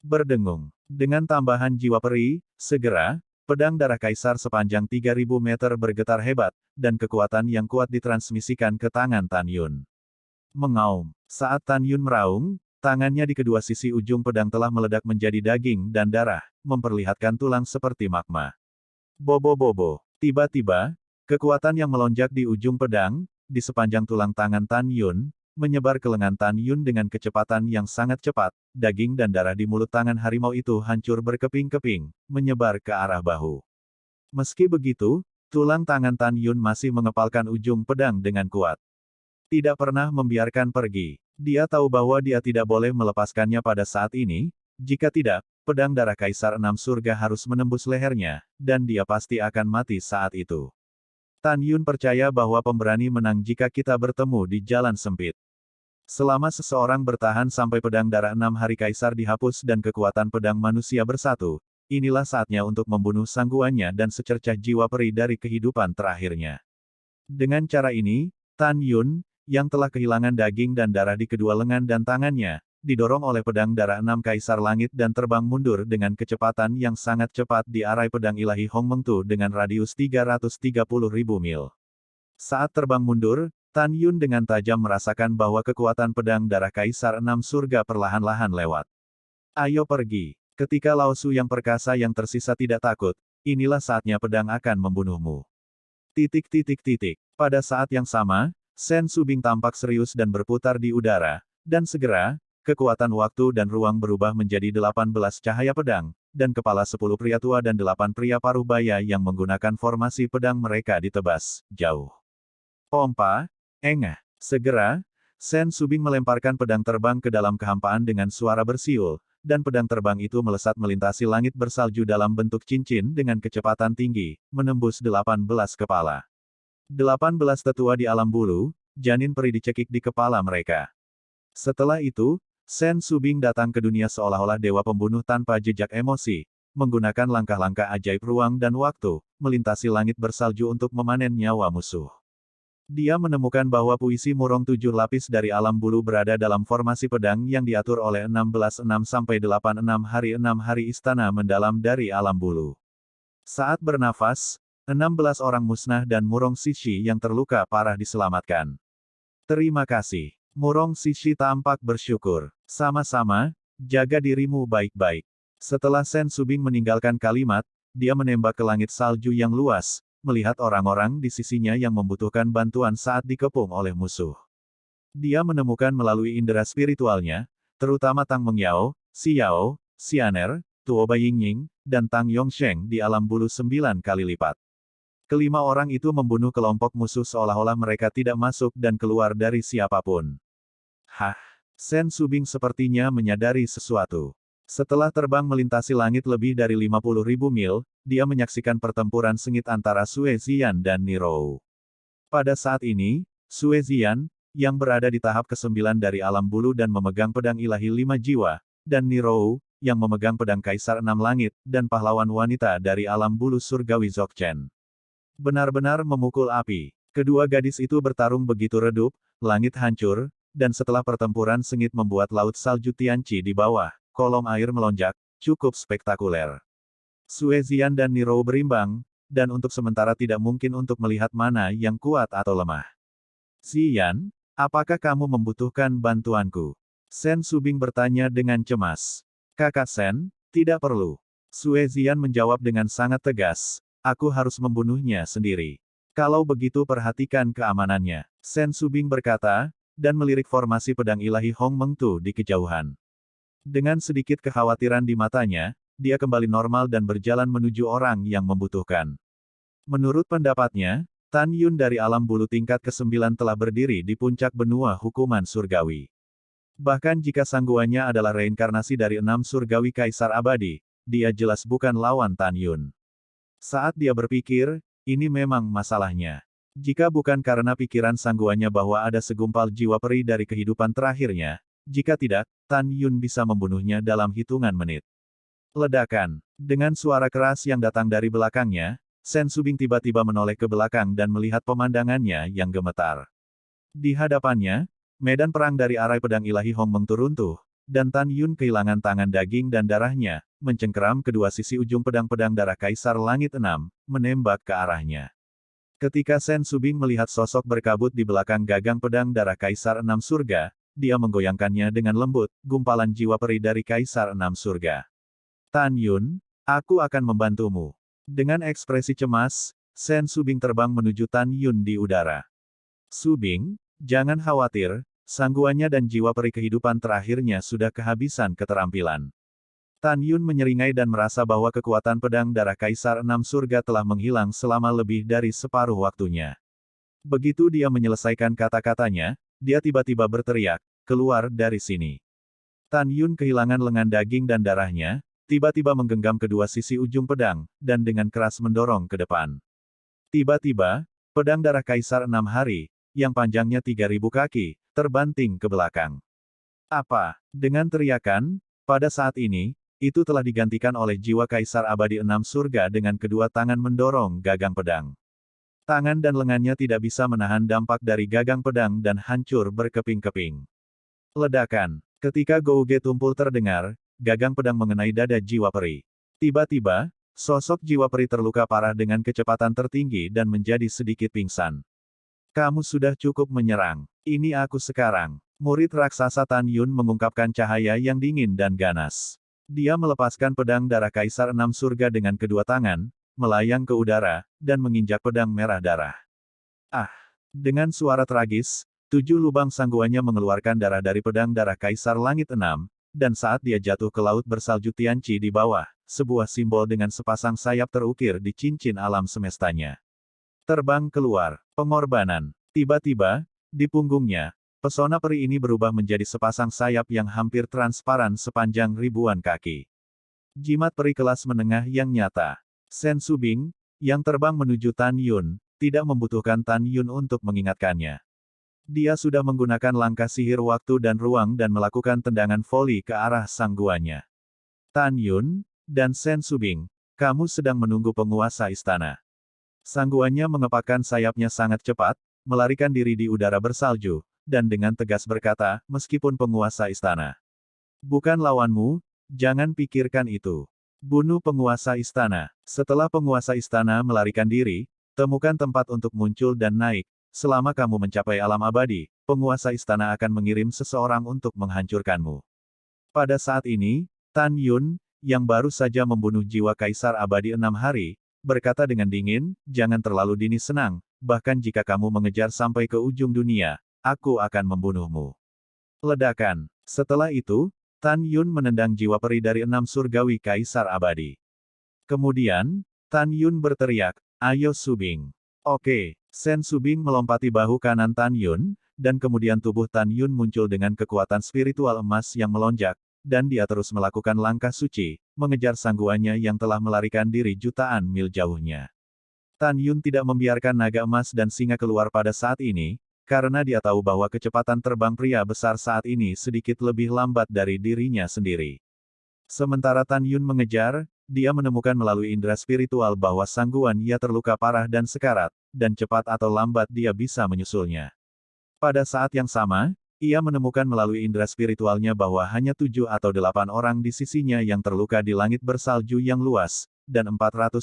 S2: Berdengung. Dengan tambahan jiwa peri, segera, pedang darah Kaisar sepanjang 3.000 meter bergetar hebat, dan kekuatan yang kuat ditransmisikan ke tangan Tan Yun. Mengaum. Saat Tan Yun meraung, tangannya di kedua sisi ujung pedang telah meledak menjadi daging dan darah, memperlihatkan tulang seperti magma. Bobo-bobo. Tiba-tiba, kekuatan yang melonjak di ujung pedang, di sepanjang tulang tangan Tan Yun, menyebar ke lengan Tan Yun dengan kecepatan yang sangat cepat, daging dan darah di mulut tangan harimau itu hancur berkeping-keping, menyebar ke arah bahu. Meski begitu, tulang tangan Tan Yun masih mengepalkan ujung pedang dengan kuat. Tidak pernah membiarkan pergi. Dia tahu bahwa dia tidak boleh melepaskannya pada saat ini, jika tidak, pedang darah Kaisar Enam Surga harus menembus lehernya, dan dia pasti akan mati saat itu. Tan Yun percaya bahwa pemberani menang jika kita bertemu di jalan sempit. Selama seseorang bertahan sampai pedang darah 6 Hari Kaisar dihapus dan kekuatan pedang manusia bersatu, inilah saatnya untuk membunuh sangguannya dan secercah jiwa peri dari kehidupan terakhirnya. Dengan cara ini, Tan Yun, yang telah kehilangan daging dan darah di kedua lengan dan tangannya, didorong oleh pedang darah 6 Kaisar Langit dan terbang mundur dengan kecepatan yang sangat cepat di arai pedang ilahi Hongmeng Tu dengan radius 330.000 mil. Saat terbang mundur, Tan Yun dengan tajam merasakan bahwa kekuatan pedang darah Kaisar Enam Surga perlahan-lahan lewat. Ayo pergi. Ketika Lao Su yang perkasa yang tersisa tidak takut, inilah saatnya pedang akan membunuhmu. Pada saat yang sama, Shen Subing tampak serius dan berputar di udara, dan segera, kekuatan waktu dan ruang berubah menjadi 18 cahaya pedang, dan kepala 10 pria tua dan 8 pria paruh baya yang menggunakan formasi pedang mereka ditebas, jauh. Pompa, engah. Segera, Shen Subing melemparkan pedang terbang ke dalam kehampaan dengan suara bersiul, dan pedang terbang itu melesat melintasi langit bersalju dalam bentuk cincin dengan kecepatan tinggi, menembus 18 kepala. 18 tetua di alam bulu, janin peri dicekik di kepala mereka. Setelah itu, Sen Subing datang ke dunia seolah-olah dewa pembunuh tanpa jejak emosi, menggunakan langkah-langkah ajaib ruang dan waktu, melintasi langit bersalju untuk memanen nyawa musuh. Dia menemukan bahwa puisi murong 7 lapis dari alam bulu berada dalam formasi pedang yang diatur oleh 16:6-86 hari 6 hari istana mendalam dari alam bulu. Saat bernafas, 16 orang musnah dan Murong Sishi yang terluka parah diselamatkan. Terima kasih. Murong Sishi tampak bersyukur. Sama-sama, jaga dirimu baik-baik. Setelah Sen Subing meninggalkan kalimat, dia menembak ke langit salju yang luas, melihat orang-orang di sisinya yang membutuhkan bantuan saat dikepung oleh musuh. Dia menemukan melalui indera spiritualnya, terutama Tang Mengyao, Xiao, Xianer, Tuo Baiying, dan Tang Yongsheng di alam bulu 9 kali lipat. Kelima orang itu membunuh kelompok musuh seolah-olah mereka tidak masuk dan keluar dari siapapun. Hah! Sen Subing sepertinya menyadari sesuatu. Setelah terbang melintasi langit lebih dari 50.000 mil, dia menyaksikan pertempuran sengit antara Sue Ziyan dan Nirou. Pada saat ini, Sue Ziyan, yang berada di tahap ke-9 dari alam bulu dan memegang pedang ilahi 5 jiwa, dan Nirou, yang memegang pedang Kaisar 6 langit, dan pahlawan wanita dari alam bulu surgawi Dzogchen. Benar-benar memukul api. Kedua gadis itu bertarung begitu redup, langit hancur, dan setelah pertempuran sengit membuat laut salju Tianqi di bawah, kolom air melonjak, cukup spektakuler. Sue Ziyan dan Nirou berimbang, dan untuk sementara tidak mungkin untuk melihat mana yang kuat atau lemah. Ziyan, apakah kamu membutuhkan bantuanku? Sen Subing bertanya dengan cemas. Kakak Sen, tidak perlu. Sue Ziyan menjawab dengan sangat tegas, aku harus membunuhnya sendiri. Kalau begitu perhatikan keamanannya. Sen Subing berkata, dan melirik formasi pedang ilahi Hong Mengtu di kejauhan. Dengan sedikit kekhawatiran di matanya, dia kembali normal dan berjalan menuju orang yang membutuhkan. Menurut pendapatnya, Tan Yun dari alam bulu tingkat ke-9 telah berdiri di puncak benua hukuman surgawi. Bahkan jika sangguannya adalah reinkarnasi dari 6 surgawi kaisar abadi, dia jelas bukan lawan Tan Yun. Saat dia berpikir, ini memang masalahnya. Jika bukan karena pikiran sangguannya bahwa ada segumpal jiwa peri dari kehidupan terakhirnya, jika tidak, Tan Yun bisa membunuhnya dalam hitungan menit. Ledakan. Dengan suara keras yang datang dari belakangnya, Sen Subing tiba-tiba menoleh ke belakang dan melihat pemandangannya yang gemetar. Di hadapannya, medan perang dari arai pedang ilahi Hong Mengtu runtuh, dan Tan Yun kehilangan tangan daging dan darahnya, mencengkeram kedua sisi ujung pedang-pedang darah Kaisar Langit 6, menembak ke arahnya. Ketika Sen Subing melihat sosok berkabut di belakang gagang pedang darah Kaisar 6 surga, dia menggoyangkannya dengan lembut, gumpalan jiwa peri dari Kaisar 6 surga. Tan Yun, aku akan membantumu. Dengan ekspresi cemas, Sen Subing terbang menuju Tan Yun di udara. Subing, jangan khawatir, sangguannya dan jiwa peri kehidupan terakhirnya sudah kehabisan keterampilan. Tan Yun menyeringai dan merasa bahwa kekuatan pedang darah Kaisar 6 surga telah menghilang selama lebih dari separuh waktunya. Begitu dia menyelesaikan kata-katanya, dia tiba-tiba berteriak, keluar dari sini. Tan Yun kehilangan lengan daging dan darahnya, tiba-tiba menggenggam kedua sisi ujung pedang, dan dengan keras mendorong ke depan. Tiba-tiba, pedang darah Kaisar 6 hari, yang panjangnya 3.000 kaki, terbanting ke belakang. Apa? Dengan teriakan, pada saat ini, itu telah digantikan oleh jiwa Kaisar Abadi 6 surga dengan kedua tangan mendorong gagang pedang. Tangan dan lengannya tidak bisa menahan dampak dari gagang pedang dan hancur berkeping-keping. Ledakan. Ketika gouge tumpul terdengar, gagang pedang mengenai dada jiwa peri. Tiba-tiba, sosok jiwa peri terluka parah dengan kecepatan tertinggi dan menjadi sedikit pingsan. Kamu sudah cukup menyerang. Ini aku sekarang. Murid raksasa Tan Yun mengungkapkan cahaya yang dingin dan ganas. Dia melepaskan pedang darah Kaisar 6 surga dengan kedua tangan, melayang ke udara, dan menginjak pedang merah darah. Ah! Dengan suara tragis, 7 lubang sangguannya mengeluarkan darah dari pedang darah Kaisar Langit 6, dan saat dia jatuh ke laut bersalju Tianqi di bawah, sebuah simbol dengan sepasang sayap terukir di cincin alam semestanya. Terbang keluar. Pengorbanan. Tiba-tiba, di punggungnya, pesona peri ini berubah menjadi sepasang sayap yang hampir transparan sepanjang ribuan kaki. Jimat peri kelas menengah yang nyata. Sen Subing, yang terbang menuju Tan Yun, tidak membutuhkan Tan Yun untuk mengingatkannya. Dia sudah menggunakan langkah sihir waktu dan ruang dan melakukan tendangan voli ke arah sangguannya. Tan Yun, dan Sen Subing, kamu sedang menunggu penguasa istana. Sangguannya mengepakkan sayapnya sangat cepat, melarikan diri di udara bersalju, dan dengan tegas berkata, meskipun penguasa istana bukan lawanmu, jangan pikirkan itu. Bunuh penguasa istana. Setelah penguasa istana melarikan diri, temukan tempat untuk muncul dan naik. Selama kamu mencapai alam abadi, penguasa istana akan mengirim seseorang untuk menghancurkanmu. Pada saat ini, Tan Yun, yang baru saja membunuh jiwa kaisar abadi 6 hari, berkata dengan dingin, jangan terlalu dini senang, bahkan jika kamu mengejar sampai ke ujung dunia, aku akan membunuhmu. Ledakan. Setelah itu, Tan Yun menendang jiwa peri dari 6 surgawi kaisar abadi. Kemudian, Tan Yun berteriak, ayo Subing. Oke, Sen Subing melompati bahu kanan Tan Yun, dan kemudian tubuh Tan Yun muncul dengan kekuatan spiritual emas yang melonjak, dan dia terus melakukan langkah suci, mengejar sangguannya yang telah melarikan diri jutaan mil jauhnya. Tan Yun tidak membiarkan naga emas dan singa keluar pada saat ini, karena dia tahu bahwa kecepatan terbang pria besar saat ini sedikit lebih lambat dari dirinya sendiri. Sementara Tan Yun mengejar, dia menemukan melalui indera spiritual bahwa sangguan ia terluka parah dan sekarat, dan cepat atau lambat dia bisa menyusulnya. Pada saat yang sama, ia menemukan melalui indera spiritualnya bahwa hanya 7 atau 8 orang di sisinya yang terluka di langit bersalju yang luas, dan 490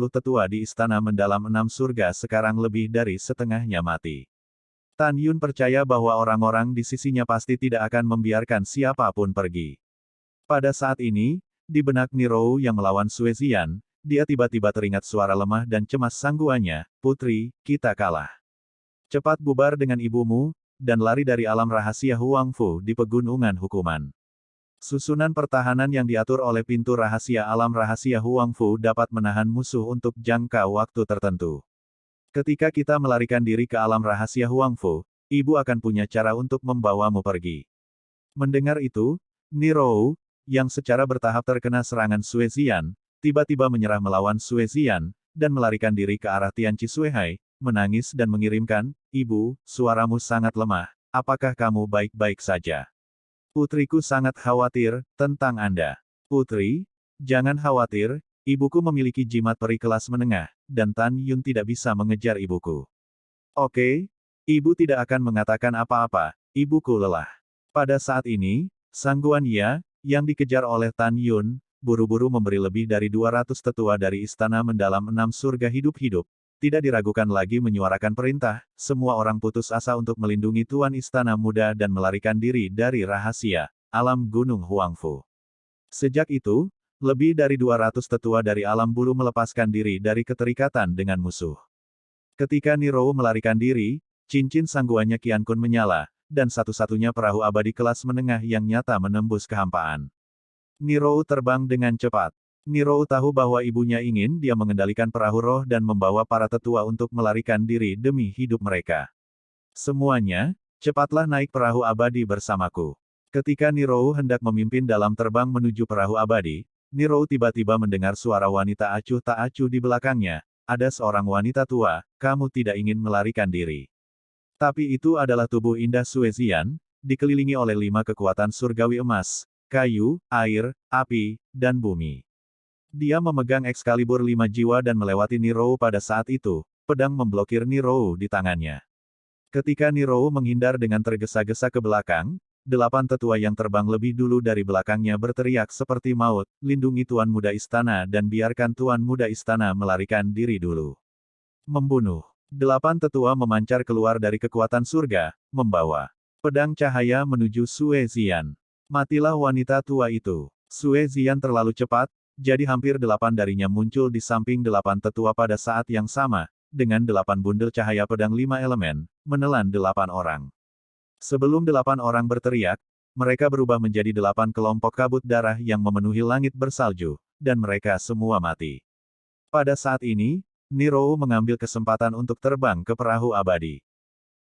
S2: tetua di istana mendalam 6 surga sekarang lebih dari setengahnya mati. Tan Yun percaya bahwa orang-orang di sisinya pasti tidak akan membiarkan siapapun pergi. Pada saat ini, di benak Nirou yang melawan Sue Zian, dia tiba-tiba teringat suara lemah dan cemas sangguannya, "Putri, kita kalah. Cepat bubar dengan ibumu, dan lari dari alam rahasia Huangfu di pegunungan hukuman." Susunan pertahanan yang diatur oleh pintu rahasia alam rahasia Huangfu dapat menahan musuh untuk jangka waktu tertentu. Ketika kita melarikan diri ke alam rahasia Huangfu, ibu akan punya cara untuk membawamu pergi. Mendengar itu, Nirou, yang secara bertahap terkena serangan Sue Zian, tiba-tiba menyerah melawan Sue Zian, dan melarikan diri ke arah Tianqi Suehai, menangis dan mengirimkan, "Ibu, suaramu sangat lemah, apakah kamu baik-baik saja? Putriku sangat khawatir tentang Anda." "Putri, jangan khawatir, ibuku memiliki jimat peri kelas menengah, dan Tan Yun tidak bisa mengejar ibuku." "Oke, ibu tidak akan mengatakan apa-apa, ibuku lelah." Pada saat ini, sangguan Ye, yang dikejar oleh Tan Yun, buru-buru memberi lebih dari 200 tetua dari istana mendalam 6 surga hidup-hidup. Tidak diragukan lagi menyuarakan perintah, semua orang putus asa untuk melindungi Tuan Istana Muda dan melarikan diri dari rahasia alam Gunung Huangfu. Sejak itu, lebih dari 200 tetua dari alam bulu melepaskan diri dari keterikatan dengan musuh. Ketika Nirou melarikan diri, cincin sangguannya Qiankun menyala, dan satu-satunya perahu abadi kelas menengah yang nyata menembus kehampaan. Nirou terbang dengan cepat. Nirou tahu bahwa ibunya ingin dia mengendalikan perahu roh dan membawa para tetua untuk melarikan diri demi hidup mereka. "Semuanya, cepatlah naik perahu abadi bersamaku." Ketika Nirou hendak memimpin dalam terbang menuju perahu abadi, Nirou tiba-tiba mendengar suara wanita acuh tak acuh di belakangnya, "Ada seorang wanita tua, kamu tidak ingin melarikan diri." Tapi itu adalah tubuh indah Sue Zian, dikelilingi oleh 5 kekuatan surgawi emas, kayu, air, api, dan bumi. Dia memegang Excalibur 5 jiwa dan melewati Nirou pada saat itu, pedang memblokir Nirou di tangannya. Ketika Nirou menghindar dengan tergesa-gesa ke belakang, 8 tetua yang terbang lebih dulu dari belakangnya berteriak seperti maut, "Lindungi Tuan Muda Istana dan biarkan Tuan Muda Istana melarikan diri dulu." Membunuh. 8 tetua memancar keluar dari kekuatan surga, membawa pedang cahaya menuju Sue Zian. Matilah wanita tua itu. Sue Zian terlalu cepat, jadi hampir 8 darinya muncul di samping 8 tetua pada saat yang sama, dengan 8 bundel cahaya pedang 5 elemen, menelan 8 orang. Sebelum 8 orang berteriak, mereka berubah menjadi 8 kelompok kabut darah yang memenuhi langit bersalju, dan mereka semua mati. Pada saat ini, Nirou mengambil kesempatan untuk terbang ke perahu abadi.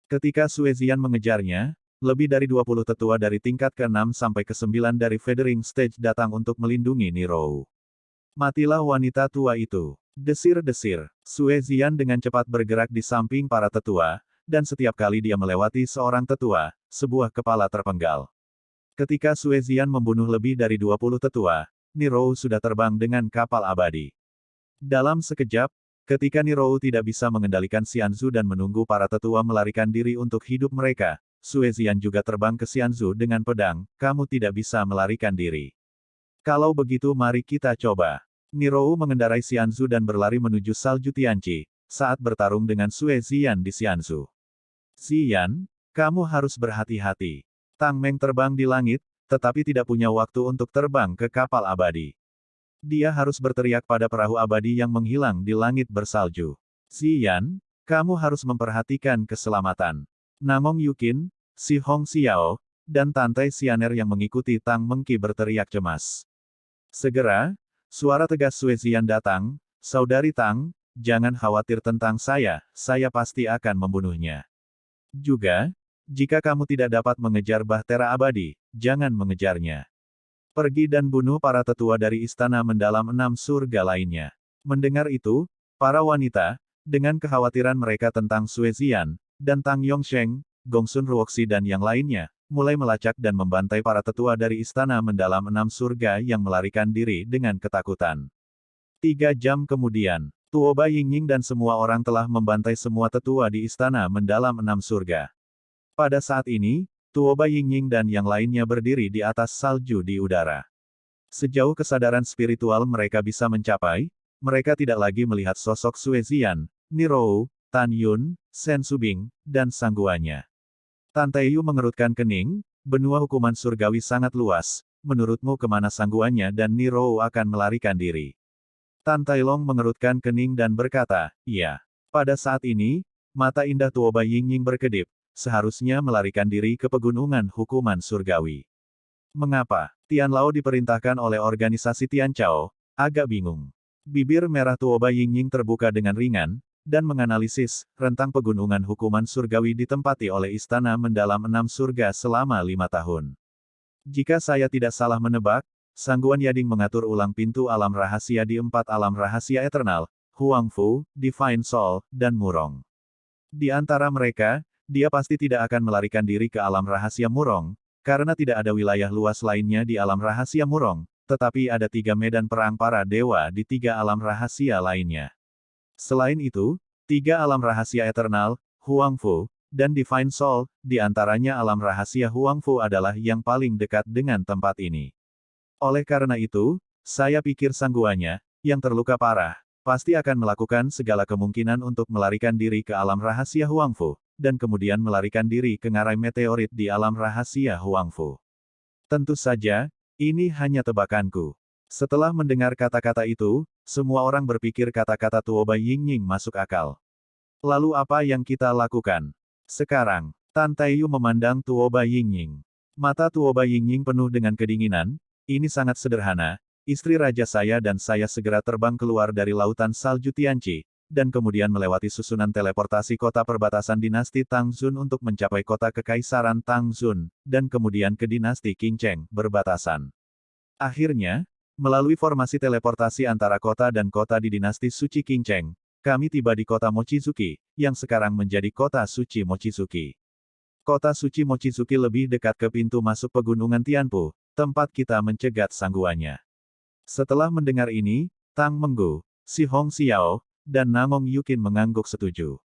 S2: Ketika Sue Zian mengejarnya, lebih dari 20 tetua dari tingkat ke-6 sampai ke-9 dari Feathering Stage datang untuk melindungi Nirou. "Matilah wanita tua itu." Desir-desir. Sue Zian dengan cepat bergerak di samping para tetua, dan setiap kali dia melewati seorang tetua, sebuah kepala terpenggal. Ketika Sue Zian membunuh lebih dari 20 tetua, Nirou sudah terbang dengan kapal abadi. Dalam sekejap, ketika Nirou tidak bisa mengendalikan Xianzu dan menunggu para tetua melarikan diri untuk hidup mereka, Sue Zian juga terbang ke Xianzu dengan pedang, kamu tidak bisa melarikan diri. Kalau begitu mari kita coba. Nirou mengendarai Xianzu dan berlari menuju salju Tianqi, saat bertarung dengan Sue Zian di Xianzu. Zian, kamu harus berhati-hati. Tang Meng terbang di langit, tetapi tidak punya waktu untuk terbang ke kapal abadi. Dia harus berteriak pada perahu abadi yang menghilang di langit bersalju. Zian, kamu harus memperhatikan keselamatan. Namong Yukin, Si Hong Xiao, dan Tantai Xianer yang mengikuti Tang Mengki berteriak cemas. Segera, suara tegas Sue Zian datang, Saudari Tang, jangan khawatir tentang saya pasti akan membunuhnya. Juga, jika kamu tidak dapat mengejar Bahtera Abadi, jangan mengejarnya. Pergi dan bunuh para tetua dari istana mendalam 6 surga lainnya. Mendengar itu, para wanita, dengan kekhawatiran mereka tentang Sue Zian, dan Tang Yongsheng, Gongsun Ruoxi dan yang lainnya, mulai melacak dan membantai para tetua dari istana mendalam 6 surga yang melarikan diri dengan ketakutan. 3 jam kemudian, Tuoba Yingying dan semua orang telah membantai semua tetua di istana mendalam 6 surga. Pada saat ini, Tuoba Yingying dan yang lainnya berdiri di atas salju di udara. Sejauh kesadaran spiritual mereka bisa mencapai, mereka tidak lagi melihat sosok Sue Zian, Nirou, Tan Yun, Sen Subing, dan sangguannya. Tan Taiyu mengerutkan kening, benua hukuman surgawi sangat luas, menurutmu kemana sangguannya dan Nirou akan melarikan diri? Tan Tailong mengerutkan kening dan berkata, iya. Pada saat ini, mata indah Tuoba Yingying berkedip, seharusnya melarikan diri ke pegunungan hukuman surgawi. Mengapa? Tian Lao diperintahkan oleh organisasi Tian Chao, agak bingung. Bibir merah Tuoba Yingying terbuka dengan ringan, dan menganalisis, rentang pegunungan hukuman surgawi ditempati oleh istana mendalam 6 surga selama 5 tahun. Jika saya tidak salah menebak, Sangguan Yading mengatur ulang pintu alam rahasia di 4 alam rahasia eternal, Huangfu, Divine Soul, dan Murong. Di antara mereka, dia pasti tidak akan melarikan diri ke alam rahasia Murong, karena tidak ada wilayah luas lainnya di alam rahasia Murong, tetapi ada 3 medan perang para dewa di 3 alam rahasia lainnya. Selain itu, 3 alam rahasia eternal, Huangfu, dan Divine Soul, di antaranya alam rahasia Huangfu adalah yang paling dekat dengan tempat ini. Oleh karena itu, saya pikir sangguannya, yang terluka parah, pasti akan melakukan segala kemungkinan untuk melarikan diri ke alam rahasia Huangfu, dan kemudian melarikan diri ke ngarai meteorit di alam rahasia Huangfu. Tentu saja, ini hanya tebakanku. Setelah mendengar kata-kata itu, semua orang berpikir kata-kata Tuoba Yingying masuk akal. Lalu apa yang kita lakukan? Sekarang, Tan Taiyu memandang Tuoba Yingying. Mata Tuoba Yingying penuh dengan kedinginan, ini sangat sederhana, istri raja saya dan saya segera terbang keluar dari lautan salju Tianqi, dan kemudian melewati susunan teleportasi kota perbatasan dinasti Tang Xun untuk mencapai kota kekaisaran Tang Xun, dan kemudian ke dinasti Qingcheng, berbatasan. Akhirnya, melalui formasi teleportasi antara kota dan kota di dinasti suci Qingcheng, kami tiba di kota Mochizuki, yang sekarang menjadi kota suci Mochizuki. Kota suci Mochizuki lebih dekat ke pintu masuk pegunungan Tianpu, tempat kita mencegat sangguannya. Setelah mendengar ini, Tang Menggu, Si Hong Xiao, dan Namong Yukin mengangguk setuju.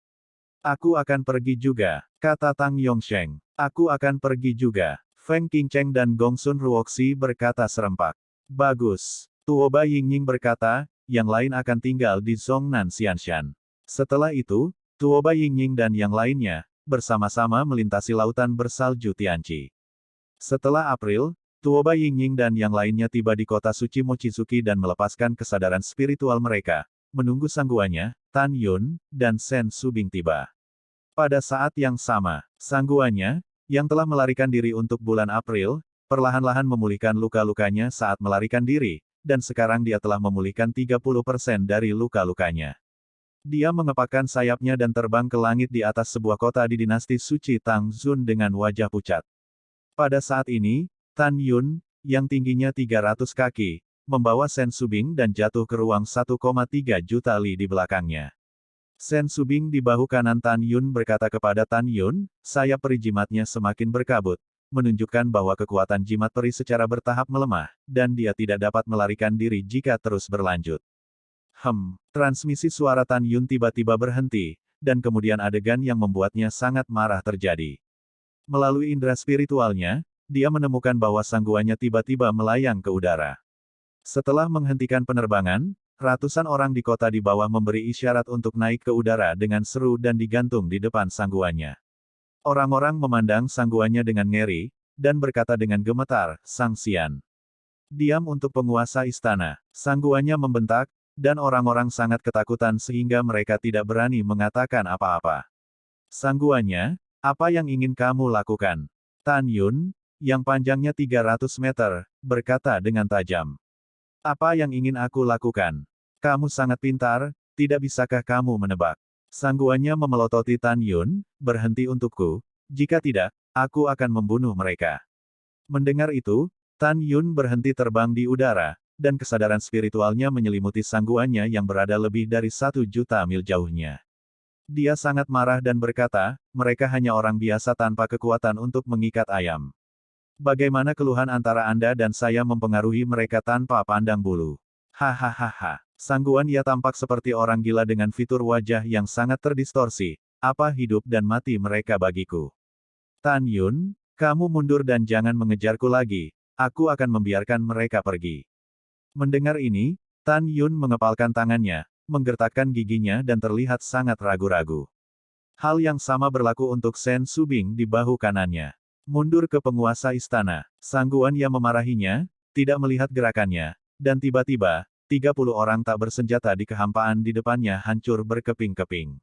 S2: Aku akan pergi juga, kata Tang Yongsheng. Aku akan pergi juga. Feng Qingcheng dan Gongsun Ruoxi berkata serempak. Bagus. Tuoba Yingying berkata, yang lain akan tinggal di Zhongnan Xianshan. Setelah itu, Tuoba Yingying dan yang lainnya, bersama-sama melintasi lautan bersalju Tianqi. Setelah April, Tuoba Yingying dan yang lainnya tiba di kota suci Mochizuki dan melepaskan kesadaran spiritual mereka, menunggu sangguannya, Tan Yun, dan Sen Subing tiba. Pada saat yang sama, sangguannya, yang telah melarikan diri untuk bulan April, perlahan-lahan memulihkan luka-lukanya saat melarikan diri, dan sekarang dia telah memulihkan 30% dari luka-lukanya. Dia mengepakkan sayapnya dan terbang ke langit di atas sebuah kota di dinasti suci Tang Xun dengan wajah pucat. Pada saat ini, Tan Yun, yang tingginya 300 kaki, membawa Sen Subing dan jatuh ke ruang 1,3 juta li di belakangnya. Sen Subing di bahu kanan Tan Yun berkata kepada Tan Yun, sayap peri jimatnya semakin berkabut, menunjukkan bahwa kekuatan jimat peri secara bertahap melemah, dan dia tidak dapat melarikan diri jika terus berlanjut. Transmisi suara Tan Yun tiba-tiba berhenti, dan kemudian adegan yang membuatnya sangat marah terjadi. Melalui indera spiritualnya, dia menemukan bahwa sangguannya tiba-tiba melayang ke udara. Setelah menghentikan penerbangan, ratusan orang di kota di bawah memberi isyarat untuk naik ke udara dengan seru dan digantung di depan sangguannya. Orang-orang memandang sangguannya dengan ngeri, dan berkata dengan gemetar, Sang Sian. Diam untuk penguasa istana. Sangguannya membentak, dan orang-orang sangat ketakutan sehingga mereka tidak berani mengatakan apa-apa. Sangguannya, apa yang ingin kamu lakukan? Tan Yun, yang panjangnya 300 meter, berkata dengan tajam. Apa yang ingin aku lakukan? Kamu sangat pintar, tidak bisakah kamu menebak? Sangguannya memelototi Tan Yun, berhenti untukku, jika tidak, aku akan membunuh mereka. Mendengar itu, Tan Yun berhenti terbang di udara, dan kesadaran spiritualnya menyelimuti sangguannya yang berada lebih dari 1 juta mil jauhnya. Dia sangat marah dan berkata, mereka hanya orang biasa tanpa kekuatan untuk mengikat ayam. Bagaimana keluhan antara Anda dan saya mempengaruhi mereka tanpa pandang bulu? Hahaha. Sangguan ia tampak seperti orang gila dengan fitur wajah yang sangat terdistorsi. Apa hidup dan mati mereka bagiku? Tan Yun, kamu mundur dan jangan mengejarku lagi. Aku akan membiarkan mereka pergi. Mendengar ini, Tan Yun mengepalkan tangannya, menggertakkan giginya dan terlihat sangat ragu-ragu. Hal yang sama berlaku untuk Sen Subing di bahu kanannya. Mundur ke penguasa istana. Sangguan ia memarahinya, tidak melihat gerakannya, dan tiba-tiba, 30 orang tak bersenjata di kehampaan di depannya hancur berkeping-keping.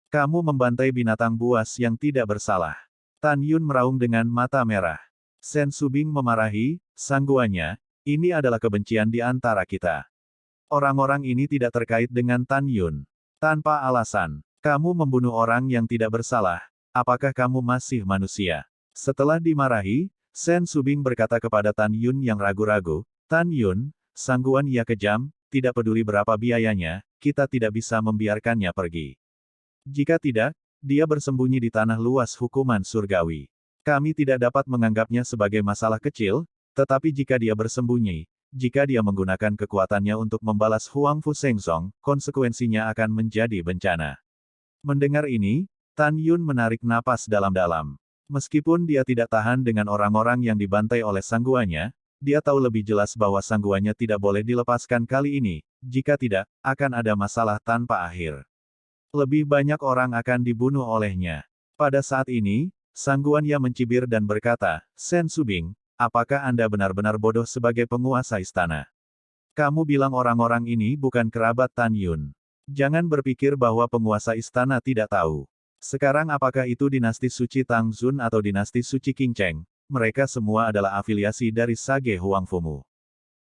S2: Kamu membantai binatang buas yang tidak bersalah. Tan Yun meraung dengan mata merah. Sen Subing memarahi, sangguannya, ini adalah kebencian di antara kita. Orang-orang ini tidak terkait dengan Tan Yun. Tanpa alasan, kamu membunuh orang yang tidak bersalah, apakah kamu masih manusia? Setelah dimarahi, Sen Subing berkata kepada Tan Yun yang ragu-ragu, Tan Yun, sangguan ia kejam, tidak peduli berapa biayanya, kita tidak bisa membiarkannya pergi. Jika tidak, dia bersembunyi di tanah luas hukuman surgawi. Kami tidak dapat menganggapnya sebagai masalah kecil, tetapi jika dia bersembunyi, jika dia menggunakan kekuatannya untuk membalas Huang Fu Sengzong, konsekuensinya akan menjadi bencana. Mendengar ini, Tan Yun menarik napas dalam-dalam. Meskipun dia tidak tahan dengan orang-orang yang dibantai oleh sangguannya, dia tahu lebih jelas bahwa sangguannya tidak boleh dilepaskan kali ini, jika tidak, akan ada masalah tanpa akhir. Lebih banyak orang akan dibunuh olehnya. Pada saat ini, sangguannya mencibir dan berkata, Sen Subing, apakah Anda benar-benar bodoh sebagai penguasa istana? Kamu bilang orang-orang ini bukan kerabat Tan Yun. Jangan berpikir bahwa penguasa istana tidak tahu. Sekarang apakah itu dinasti suci Tang Zun atau dinasti suci Qing Cheng, mereka semua adalah afiliasi dari Sage Huang Fumu.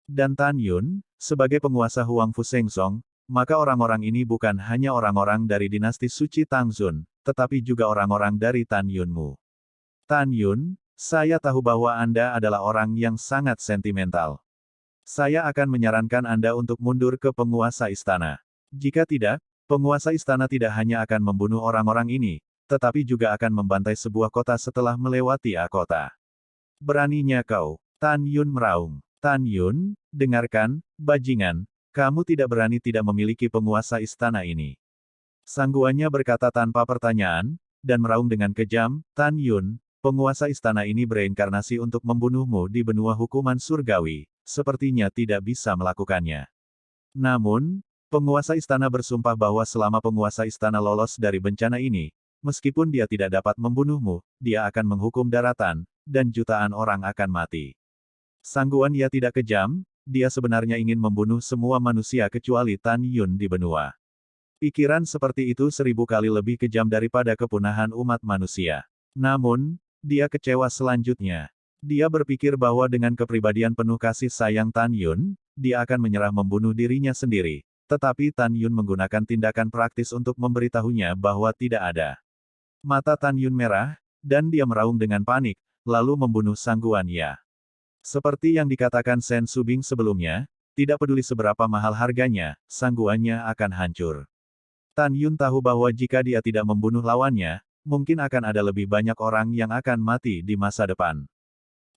S2: Dan Tan Yun, sebagai penguasa Huang Fu Sengzong, maka orang-orang ini bukan hanya orang-orang dari dinasti suci Tang Zun, tetapi juga orang-orang dari Tan Yunmu. Tan Yun, saya tahu bahwa Anda adalah orang yang sangat sentimental. Saya akan menyarankan Anda untuk mundur ke penguasa istana. Jika tidak, penguasa istana tidak hanya akan membunuh orang-orang ini, tetapi juga akan membantai sebuah kota setelah melewati kota. Beraninya kau, Tan Yun meraung. Tan Yun, dengarkan, bajingan, kamu tidak berani tidak memiliki penguasa istana ini. Sangguannya berkata tanpa pertanyaan, dan meraung dengan kejam, Tan Yun, penguasa istana ini bereinkarnasi untuk membunuhmu di benua hukuman surgawi, sepertinya tidak bisa melakukannya. Namun, penguasa istana bersumpah bahwa selama penguasa istana lolos dari bencana ini, meskipun dia tidak dapat membunuhmu, dia akan menghukum daratan, dan jutaan orang akan mati. Sangguan ia tidak kejam, dia sebenarnya ingin membunuh semua manusia kecuali Tan Yun di benua. Pikiran seperti itu 1000 kali lebih kejam daripada kepunahan umat manusia. Namun, dia kecewa selanjutnya. Dia berpikir bahwa dengan kepribadian penuh kasih sayang Tan Yun, dia akan menyerah membunuh dirinya sendiri. Tetapi Tan Yun menggunakan tindakan praktis untuk memberitahunya bahwa tidak ada. Mata Tan Yun merah, dan dia meraung dengan panik, lalu membunuh sangguan ia. Seperti yang dikatakan Sen Subing sebelumnya, tidak peduli seberapa mahal harganya, sangguannya akan hancur. Tan Yun tahu bahwa jika dia tidak membunuh lawannya, mungkin akan ada lebih banyak orang yang akan mati di masa depan.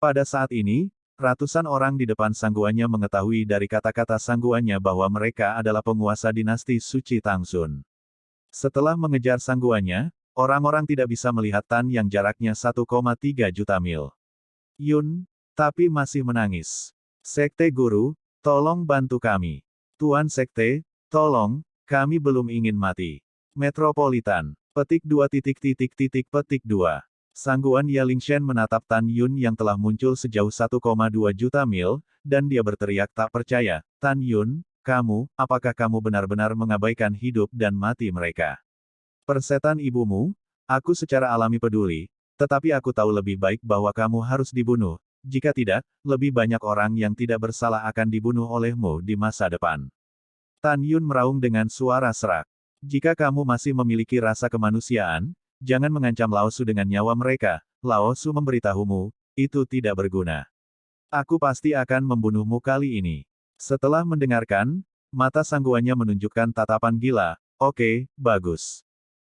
S2: Pada saat ini, ratusan orang di depan sangguannya mengetahui dari kata-kata sangguannya bahwa mereka adalah penguasa dinasti suci Tangsun. Setelah mengejar sangguannya, orang-orang tidak bisa melihat Tan yang jaraknya 1,3 juta mil. Yun, tapi masih menangis. Sekte Guru, tolong bantu kami. Tuan Sekte, tolong, kami belum ingin mati. Metropolitan. Petik 2. Petik 2. Sangguan Yalingshen menatap Tan Yun yang telah muncul sejauh 1,2 juta mil, dan dia berteriak tak percaya, Tan Yun, apakah kamu benar-benar mengabaikan hidup dan mati mereka? Persetan ibumu, aku secara alami peduli, tetapi aku tahu lebih baik bahwa kamu harus dibunuh, jika tidak, lebih banyak orang yang tidak bersalah akan dibunuh olehmu di masa depan. Tan Yun meraung dengan suara serak. Jika kamu masih memiliki rasa kemanusiaan, jangan mengancam Lao Su dengan nyawa mereka, Lao Su memberitahumu, itu tidak berguna. Aku pasti akan membunuhmu kali ini. Setelah mendengarkan, mata sangguannya menunjukkan tatapan gila, oke, bagus.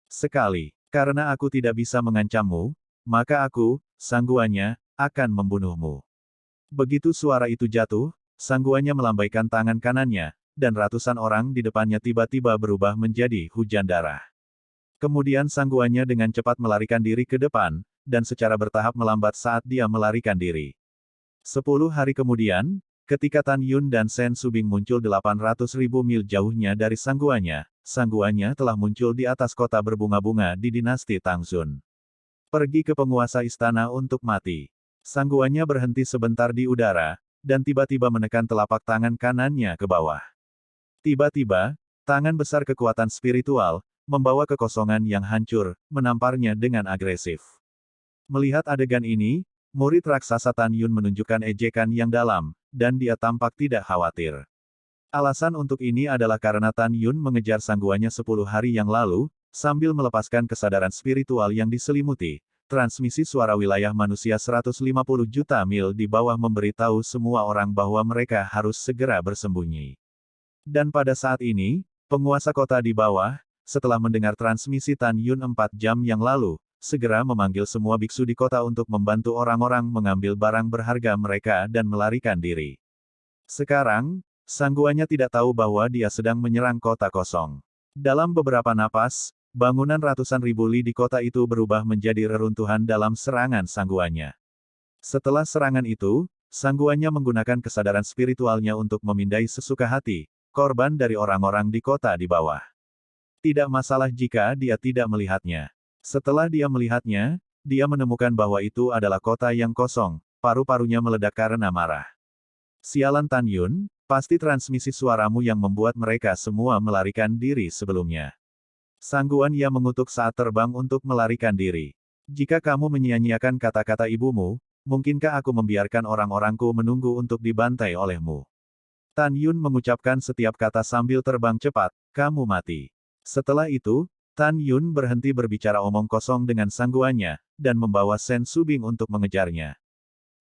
S2: Sekali, karena aku tidak bisa mengancammu, maka aku, sangguannya, akan membunuhmu. Begitu suara itu jatuh, sangguannya melambaikan tangan kanannya, dan ratusan orang di depannya tiba-tiba berubah menjadi hujan darah. Kemudian sangguannya dengan cepat melarikan diri ke depan, dan secara bertahap melambat saat dia melarikan diri. 10 hari kemudian, ketika Tan Yun dan Sen Subing muncul 800.000 mil jauhnya dari sangguannya telah muncul di atas kota berbunga-bunga di dinasti Tangsun. Pergi ke penguasa istana untuk mati. Sangguannya berhenti sebentar di udara, dan tiba-tiba menekan telapak tangan kanannya ke bawah. Tiba-tiba, tangan besar kekuatan spiritual, membawa kekosongan yang hancur, menamparnya dengan agresif. Melihat adegan ini, murid raksasa Tan Yun menunjukkan ejekan yang dalam, dan dia tampak tidak khawatir. Alasan untuk ini adalah karena Tan Yun mengejar sangguannya 10 hari yang lalu, sambil melepaskan kesadaran spiritual yang diselimuti. Transmisi suara wilayah manusia 150 juta mil di bawah memberitahu semua orang bahwa mereka harus segera bersembunyi. Dan pada saat ini, penguasa kota di bawah, setelah mendengar transmisi Tan Yun 4 jam yang lalu, segera memanggil semua biksu di kota untuk membantu orang-orang mengambil barang berharga mereka dan melarikan diri. Sekarang, sangguannya tidak tahu bahwa dia sedang menyerang kota kosong. Dalam beberapa napas, bangunan ratusan ribu li di kota itu berubah menjadi reruntuhan dalam serangan sangguannya. Setelah serangan itu, sangguannya menggunakan kesadaran spiritualnya untuk memindai sesuka hati, korban dari orang-orang di kota di bawah. Tidak masalah jika dia tidak melihatnya. Setelah dia melihatnya, dia menemukan bahwa itu adalah kota yang kosong, paru-parunya meledak karena marah. Sialan Tan Yun, pasti transmisi suaramu yang membuat mereka semua melarikan diri sebelumnya. Sangguan ia mengutuk saat terbang untuk melarikan diri. Jika kamu menyia-nyiakan kata-kata ibumu, mungkinkah aku membiarkan orang-orangku menunggu untuk dibantai olehmu? Tan Yun mengucapkan setiap kata sambil terbang cepat, kamu mati. Setelah itu, Tan Yun berhenti berbicara omong kosong dengan sangguannya, dan membawa Sen Subing untuk mengejarnya.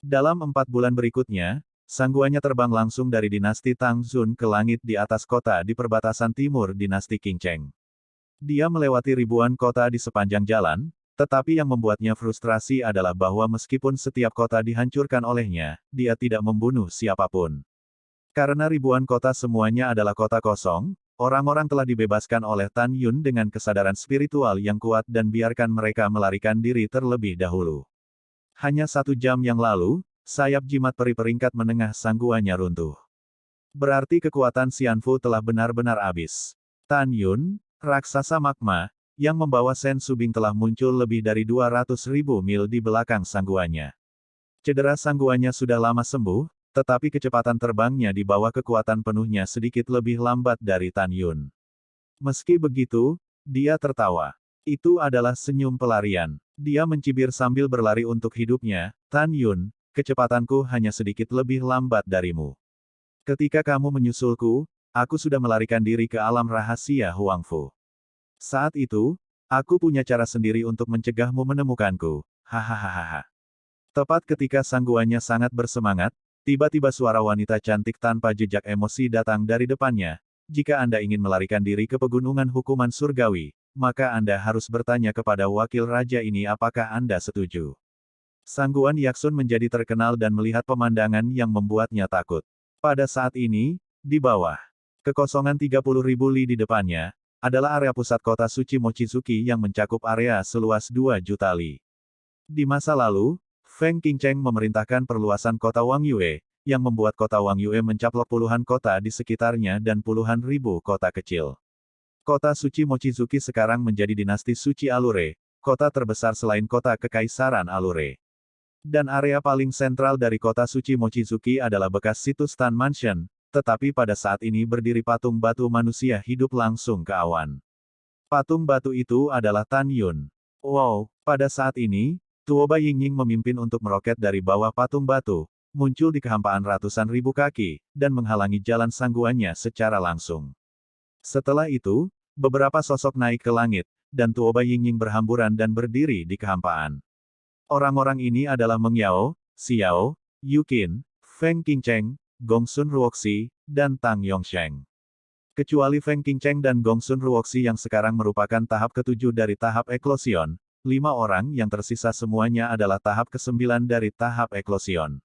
S2: Dalam 4 bulan berikutnya, sangguannya terbang langsung dari dinasti Tangsun ke langit di atas kota di perbatasan timur dinasti Qingcheng. Dia melewati ribuan kota di sepanjang jalan, tetapi yang membuatnya frustrasi adalah bahwa meskipun setiap kota dihancurkan olehnya, dia tidak membunuh siapapun. Karena ribuan kota semuanya adalah kota kosong, orang-orang telah dibebaskan oleh Tan Yun dengan kesadaran spiritual yang kuat dan biarkan mereka melarikan diri terlebih dahulu. Hanya 1 jam yang lalu, sayap jimat peri peringkat menengah sangguannya runtuh. Berarti kekuatan Xianfu telah benar-benar habis. Tan Yun, raksasa magma, yang membawa Sen Subing telah muncul lebih dari 200.000 mil di belakang sangguannya. Cedera sangguannya sudah lama sembuh, tetapi kecepatan terbangnya di bawah kekuatan penuhnya sedikit lebih lambat dari Tan Yun. Meski begitu, dia tertawa. Itu adalah senyum pelarian. Dia mencibir sambil berlari untuk hidupnya, Tan Yun, kecepatanku hanya sedikit lebih lambat darimu. Ketika kamu menyusulku, aku sudah melarikan diri ke alam rahasia Huangfu. Saat itu, aku punya cara sendiri untuk mencegahmu menemukanku. Hahaha. Tepat ketika sangguannya sangat bersemangat, tiba-tiba suara wanita cantik tanpa jejak emosi datang dari depannya, jika Anda ingin melarikan diri ke pegunungan hukuman surgawi, maka Anda harus bertanya kepada wakil raja ini apakah Anda setuju. Sangguan Yaksun menjadi terkenal dan melihat pemandangan yang membuatnya takut. Pada saat ini, di bawah kekosongan 30.000 li di depannya, adalah area pusat kota suci Mochizuki yang mencakup area seluas 2 juta li. Di masa lalu, Feng Qingcheng memerintahkan perluasan kota Wang Yue, yang membuat kota Wang Yue mencaplok puluhan kota di sekitarnya dan puluhan ribu kota kecil. Kota suci Mochizuki sekarang menjadi dinasti suci Alure, kota terbesar selain kota Kekaisaran Alure. Dan area paling sentral dari kota suci Mochizuki adalah bekas situs Tan Mansion, tetapi pada saat ini berdiri patung batu manusia hidup langsung ke awan. Patung batu itu adalah Tan Yun. Wow, pada saat ini, Tuoba Yingying memimpin untuk meroket dari bawah patung batu, muncul di kehampaan ratusan ribu kaki, dan menghalangi jalan sangguannya secara langsung. Setelah itu, beberapa sosok naik ke langit, dan Tuoba Yingying berhamburan dan berdiri di kehampaan. Orang-orang ini adalah Meng Yao, Xiao, Yu Qin, Feng Qingcheng, Gongsun Ruoxi, dan Tang Yongsheng. Kecuali Feng Qingcheng dan Gongsun Ruoxi yang sekarang merupakan tahap ke-7 dari tahap eklosion, 5 orang yang tersisa semuanya adalah tahap ke-9 dari tahap eklosion.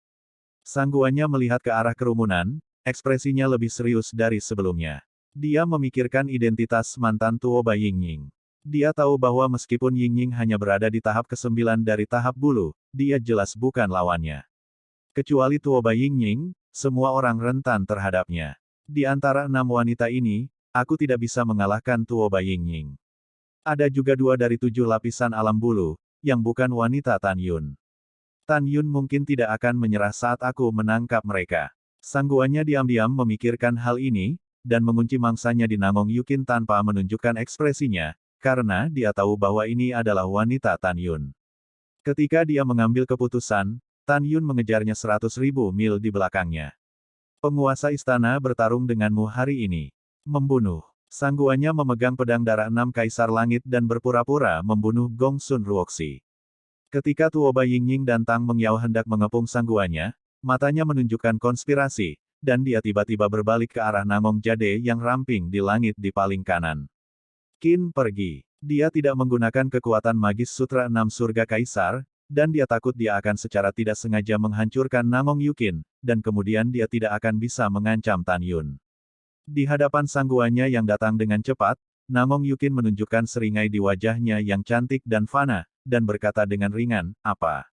S2: Sangguannya melihat ke arah kerumunan, ekspresinya lebih serius dari sebelumnya. Dia memikirkan identitas mantan Tuoba Yingying. Dia tahu bahwa meskipun Yingying hanya berada di tahap ke-9 dari tahap bulu, dia jelas bukan lawannya. Kecuali Tuoba Yingying, semua orang rentan terhadapnya. Di antara 6 wanita ini, aku tidak bisa mengalahkan Tuoba Yingying. Ada juga 2 dari 7 lapisan alam bulu, yang bukan wanita Tan Yun. Tan Yun mungkin tidak akan menyerah saat aku menangkap mereka. Sangguannya diam-diam memikirkan hal ini, dan mengunci mangsanya di Namong Yukin tanpa menunjukkan ekspresinya, karena dia tahu bahwa ini adalah wanita Tan Yun. Ketika dia mengambil keputusan, Tan Yun mengejarnya 100.000 mil di belakangnya. Penguasa istana bertarung denganmu hari ini. Membunuh. Sangguannya memegang pedang darah 6 Kaisar Langit dan berpura-pura membunuh Gongsun Ruoxi. Ketika Tuoba Yingying dan Tang Mengyao hendak mengepung sangguannya, matanya menunjukkan konspirasi, dan dia tiba-tiba berbalik ke arah Namong Jade yang ramping di langit di paling kanan. Qin pergi. Dia tidak menggunakan kekuatan magis Sutra 6 Surga Kaisar, dan dia takut dia akan secara tidak sengaja menghancurkan Namong Yukin, dan kemudian dia tidak akan bisa mengancam Tan Yun. Di hadapan sangguannya yang datang dengan cepat, Namong Yukin menunjukkan seringai di wajahnya yang cantik dan fana, dan berkata dengan ringan, "Apa?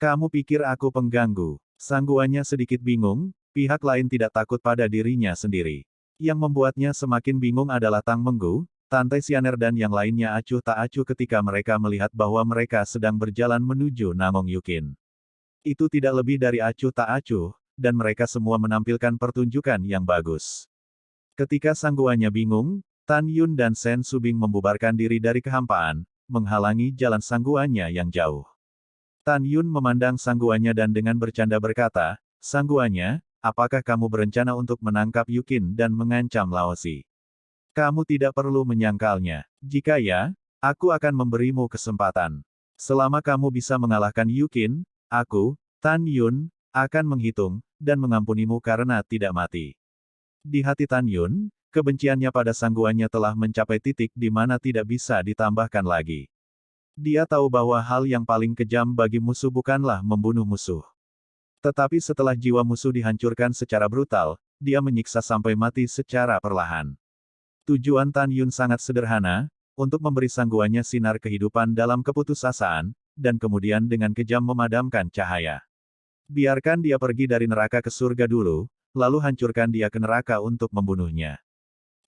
S2: Kamu pikir aku pengganggu?" Sangguannya sedikit bingung, pihak lain tidak takut pada dirinya sendiri. Yang membuatnya semakin bingung adalah Tang Menggu, Tante Xianer dan yang lainnya acuh tak acuh ketika mereka melihat bahwa mereka sedang berjalan menuju Namong Yukin. Itu tidak lebih dari acuh tak acuh, dan mereka semua menampilkan pertunjukan yang bagus. Ketika sangguannya bingung, Tan Yun dan Sen Subing membubarkan diri dari kehampaan, menghalangi jalan sangguannya yang jauh. Tan Yun memandang sangguannya dan dengan bercanda berkata, "Sangguannya, apakah kamu berencana untuk menangkap Yukin dan mengancam Laozi? Kamu tidak perlu menyangkalnya. Jika ya, aku akan memberimu kesempatan. Selama kamu bisa mengalahkan Yukin, aku, Tan Yun, akan menghitung, dan mengampunimu karena tidak mati." Di hati Tan Yun, kebenciannya pada sangguannya telah mencapai titik di mana tidak bisa ditambahkan lagi. Dia tahu bahwa hal yang paling kejam bagi musuh bukanlah membunuh musuh. Tetapi setelah jiwa musuh dihancurkan secara brutal, dia menyiksa sampai mati secara perlahan. Tujuan Tan Yun sangat sederhana, untuk memberi sangguannya sinar kehidupan dalam keputusasaan, dan kemudian dengan kejam memadamkan cahaya. Biarkan dia pergi dari neraka ke surga dulu, lalu hancurkan dia ke neraka untuk membunuhnya.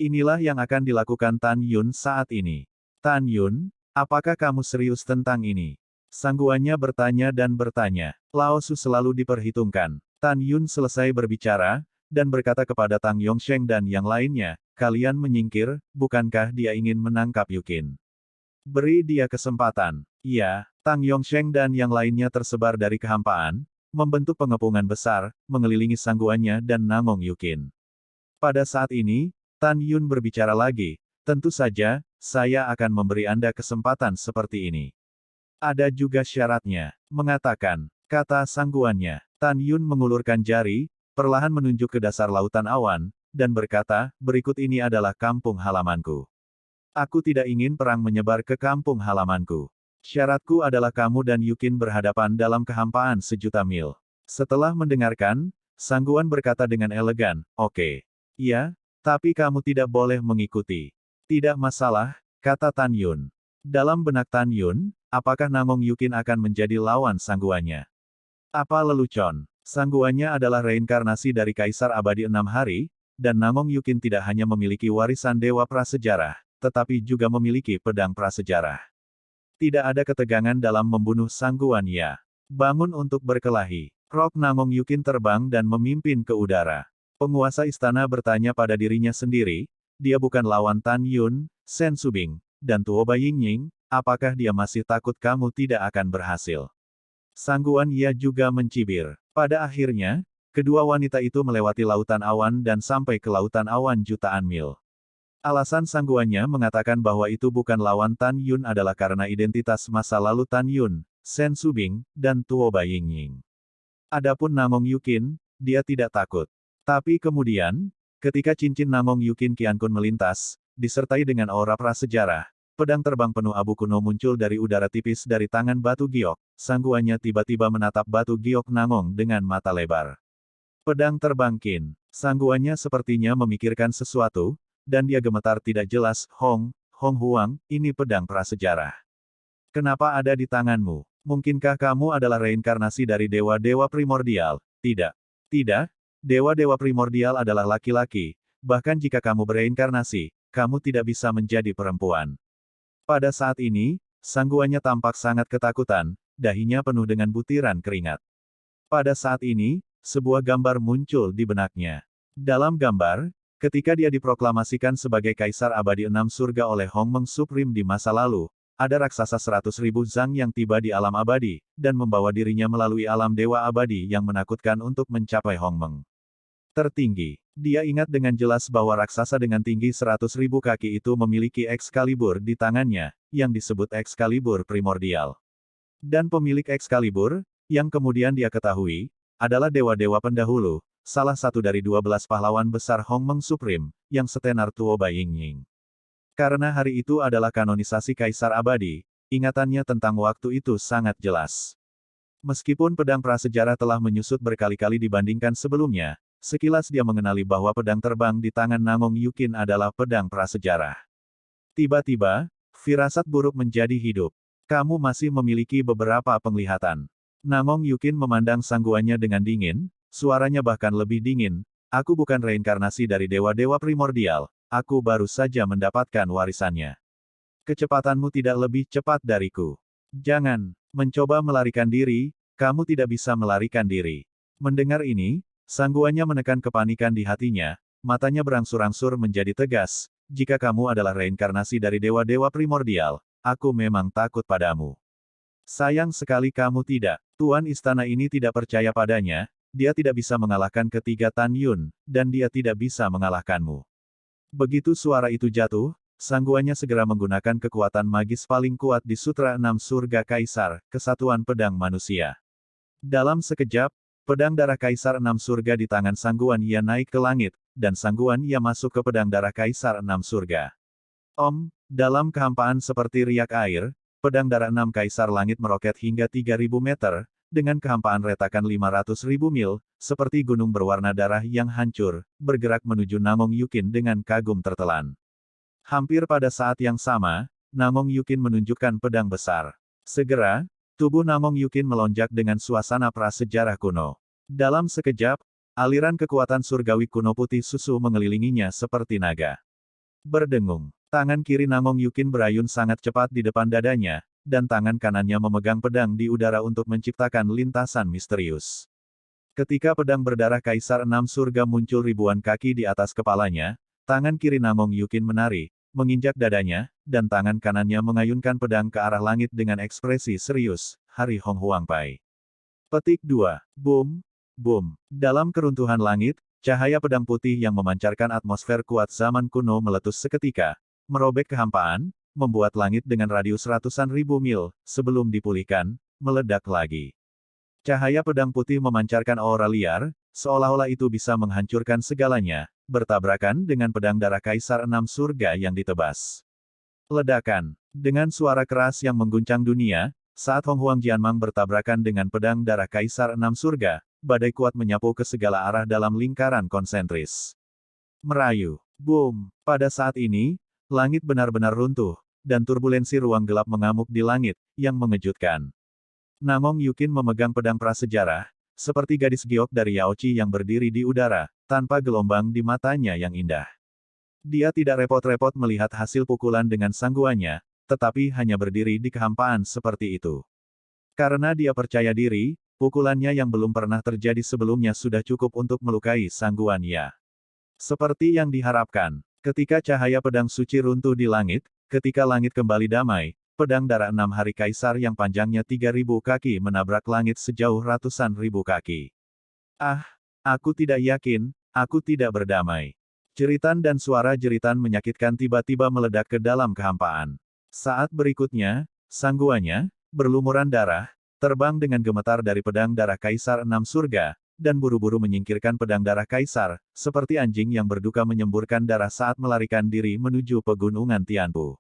S2: Inilah yang akan dilakukan Tan Yun saat ini. Tan Yun, apakah kamu serius tentang ini? Sangguannya bertanya dan bertanya. Lao Su selalu diperhitungkan. Tan Yun selesai berbicara, dan berkata kepada Tang Yongsheng dan yang lainnya, "Kalian menyingkir, bukankah dia ingin menangkap Yukin? Beri dia kesempatan." Iya, Tang Yongsheng dan yang lainnya tersebar dari kehampaan, membentuk pengepungan besar, mengelilingi sangguannya dan Namong Yukin. Pada saat ini, Tan Yun berbicara lagi, "Tentu saja, saya akan memberi Anda kesempatan seperti ini. Ada juga syaratnya," mengatakan, kata sangguannya. Tan Yun mengulurkan jari, perlahan menunjuk ke dasar lautan awan, dan berkata, berikut ini adalah kampung halamanku. Aku tidak ingin perang menyebar ke kampung halamanku. Syaratku adalah kamu dan Yukin berhadapan dalam kehampaan sejuta mil. Setelah mendengarkan, Sangguan berkata dengan elegan, oke. Iya, tapi kamu tidak boleh mengikuti. Tidak masalah, kata Tan Yun. Dalam benak Tan Yun, apakah Namong Yukin akan menjadi lawan sangguannya? Apa lelucon? Sangguannya adalah reinkarnasi dari Kaisar Abadi 6 hari, dan Namong Yukin tidak hanya memiliki warisan Dewa Prasejarah, tetapi juga memiliki pedang prasejarah. Tidak ada ketegangan dalam membunuh sangguan ya. Bangun untuk berkelahi. Rock Namong Yukin terbang dan memimpin ke udara. Penguasa istana bertanya pada dirinya sendiri, dia bukan lawan Tan Yun, Sen Subing, dan Tuo Baiying, apakah dia masih takut kamu tidak akan berhasil? Sangguan Ia juga mencibir. Pada akhirnya, kedua wanita itu melewati lautan awan dan sampai ke lautan awan jutaan mil. Alasan sangguannya mengatakan bahwa itu bukan lawan Tan Yun adalah karena identitas masa lalu Tan Yun, Sen Subing, dan Tuo Baiying. Adapun Namong Yukin, dia tidak takut. Tapi kemudian, ketika cincin Namong Yukin Qiankun melintas, disertai dengan aura prasejarah, pedang terbang penuh abu kuno muncul dari udara tipis dari tangan batu giok, sangguannya tiba-tiba menatap batu giok Namong dengan mata lebar. Pedang terbang Qin, sangguannya sepertinya memikirkan sesuatu, dan dia gemetar tidak jelas, Hong Huang, ini pedang prasejarah. Kenapa ada di tanganmu? Mungkinkah kamu adalah reinkarnasi dari dewa-dewa primordial? Tidak. Tidak, dewa-dewa primordial adalah laki-laki, bahkan jika kamu bereinkarnasi, kamu tidak bisa menjadi perempuan. Pada saat ini, sangguannya tampak sangat ketakutan, dahinya penuh dengan butiran keringat. Pada saat ini, sebuah gambar muncul di benaknya. Dalam gambar, ketika dia diproklamasikan sebagai Kaisar Abadi 6 Surga oleh Hongmeng Supreme di masa lalu, ada raksasa 100.000 Zhang yang tiba di alam abadi, dan membawa dirinya melalui alam dewa abadi yang menakutkan untuk mencapai Hongmeng tertinggi. Dia ingat dengan jelas bahwa raksasa dengan tinggi 100.000 kaki itu memiliki Excalibur di tangannya, yang disebut Excalibur primordial. Dan pemilik Excalibur, yang kemudian dia ketahui, adalah dewa-dewa pendahulu, salah satu dari 12 pahlawan besar Hongmeng Supreme, yang setenar Tuo Baiying. Karena hari itu adalah kanonisasi Kaisar Abadi, ingatannya tentang waktu itu sangat jelas. Meskipun pedang prasejarah telah menyusut berkali-kali dibandingkan sebelumnya, sekilas dia mengenali bahwa pedang terbang di tangan Namong Yukin adalah pedang prasejarah. Tiba-tiba, firasat buruk menjadi hidup. Kamu masih memiliki beberapa penglihatan. Namong Yukin memandang sangguannya dengan dingin, suaranya bahkan lebih dingin, aku bukan reinkarnasi dari dewa-dewa primordial. Aku baru saja mendapatkan warisannya. Kecepatanmu tidak lebih cepat dariku. Jangan mencoba melarikan diri, kamu tidak bisa melarikan diri. Mendengar ini, sangguannya menekan kepanikan di hatinya, matanya berangsur-angsur menjadi tegas, jika kamu adalah reinkarnasi dari dewa-dewa primordial, aku memang takut padamu. Sayang sekali kamu tidak. Tuan istana ini tidak percaya padanya, dia tidak bisa mengalahkan ketiga Tan Yun, dan dia tidak bisa mengalahkanmu. Begitu suara itu jatuh, sangguannya segera menggunakan kekuatan magis paling kuat di Sutra 6 Surga Kaisar, Kesatuan Pedang Manusia. Dalam sekejap, pedang darah Kaisar 6 Surga di tangan sangguan Ia naik ke langit, dan sangguan Ia masuk ke pedang darah Kaisar 6 Surga. Dalam kehampaan seperti riak air, pedang darah 6 Kaisar Langit meroket hingga 3.000 meter, dengan kehampaan retakan 500.000 mil, seperti gunung berwarna darah yang hancur, bergerak menuju Namong Yukin dengan kagum tertelan. Hampir pada saat yang sama, Namong Yukin menunjukkan pedang besar. Segera, tubuh Namong Yukin melonjak dengan suasana prasejarah kuno. Dalam sekejap, aliran kekuatan surgawi kuno putih susu mengelilinginya seperti naga. Berdengung, tangan kiri Namong Yukin berayun sangat cepat di depan dadanya, dan tangan kanannya memegang pedang di udara untuk menciptakan lintasan misterius. Ketika pedang berdarah Kaisar 6 Surga muncul ribuan kaki di atas kepalanya, tangan kiri Namong Yukin menari, menginjak dadanya, dan tangan kanannya mengayunkan pedang ke arah langit dengan ekspresi serius, Hari Hong Huang Pai. Petik 2. Boom, boom. Dalam keruntuhan langit, cahaya pedang putih yang memancarkan atmosfer kuat zaman kuno meletus seketika, merobek kehampaan, membuat langit dengan radius ratusan ribu mil, sebelum dipulihkan, meledak lagi. Cahaya pedang putih memancarkan aura liar, seolah-olah itu bisa menghancurkan segalanya, bertabrakan dengan pedang darah Kaisar Enam Surga yang ditebas. Ledakan. Dengan suara keras yang mengguncang dunia, saat Hong Huang Jianmang bertabrakan dengan pedang darah Kaisar Enam Surga, badai kuat menyapu ke segala arah dalam lingkaran konsentris. Merayu. Boom. Pada saat ini, langit benar-benar runtuh, dan turbulensi ruang gelap mengamuk di langit, yang mengejutkan. Namong Yukin memegang pedang prasejarah, seperti gadis giok dari Yaochi yang berdiri di udara, tanpa gelombang di matanya yang indah. Dia tidak repot-repot melihat hasil pukulan dengan sangguannya, tetapi hanya berdiri di kehampaan seperti itu. Karena dia percaya diri, pukulannya yang belum pernah terjadi sebelumnya sudah cukup untuk melukai sangguannya. Seperti yang diharapkan, ketika cahaya pedang suci runtuh di langit, ketika langit kembali damai, pedang darah 6 hari kaisar yang panjangnya 3.000 kaki menabrak langit sejauh ratusan ribu kaki. Ah, aku tidak yakin, aku tidak berdamai. Jeritan dan suara jeritan menyakitkan tiba-tiba meledak ke dalam kehampaan. Saat berikutnya, sangguannya, berlumuran darah, terbang dengan gemetar dari pedang darah Kaisar Enam Surga, dan buru-buru menyingkirkan pedang darah Kaisar, seperti anjing yang berduka menyemburkan darah saat melarikan diri menuju pegunungan Tianpu.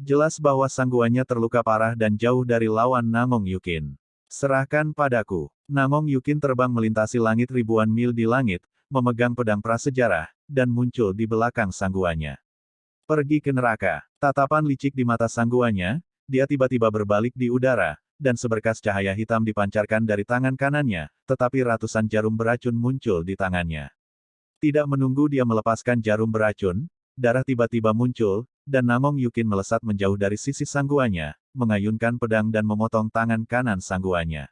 S2: Jelas bahwa sangguannya terluka parah dan jauh dari lawan Namong Yukin. Serahkan padaku. Namong Yukin terbang melintasi langit ribuan mil di langit, memegang pedang prasejarah, dan muncul di belakang sangguannya. Pergi ke neraka. Tatapan licik di mata sangguannya, dia tiba-tiba berbalik di udara, dan seberkas cahaya hitam dipancarkan dari tangan kanannya, tetapi ratusan jarum beracun muncul di tangannya. Tidak menunggu dia melepaskan jarum beracun, darah tiba-tiba muncul, dan Namong Yukin melesat menjauh dari sisi sangguannya, mengayunkan pedang dan memotong tangan kanan sangguannya.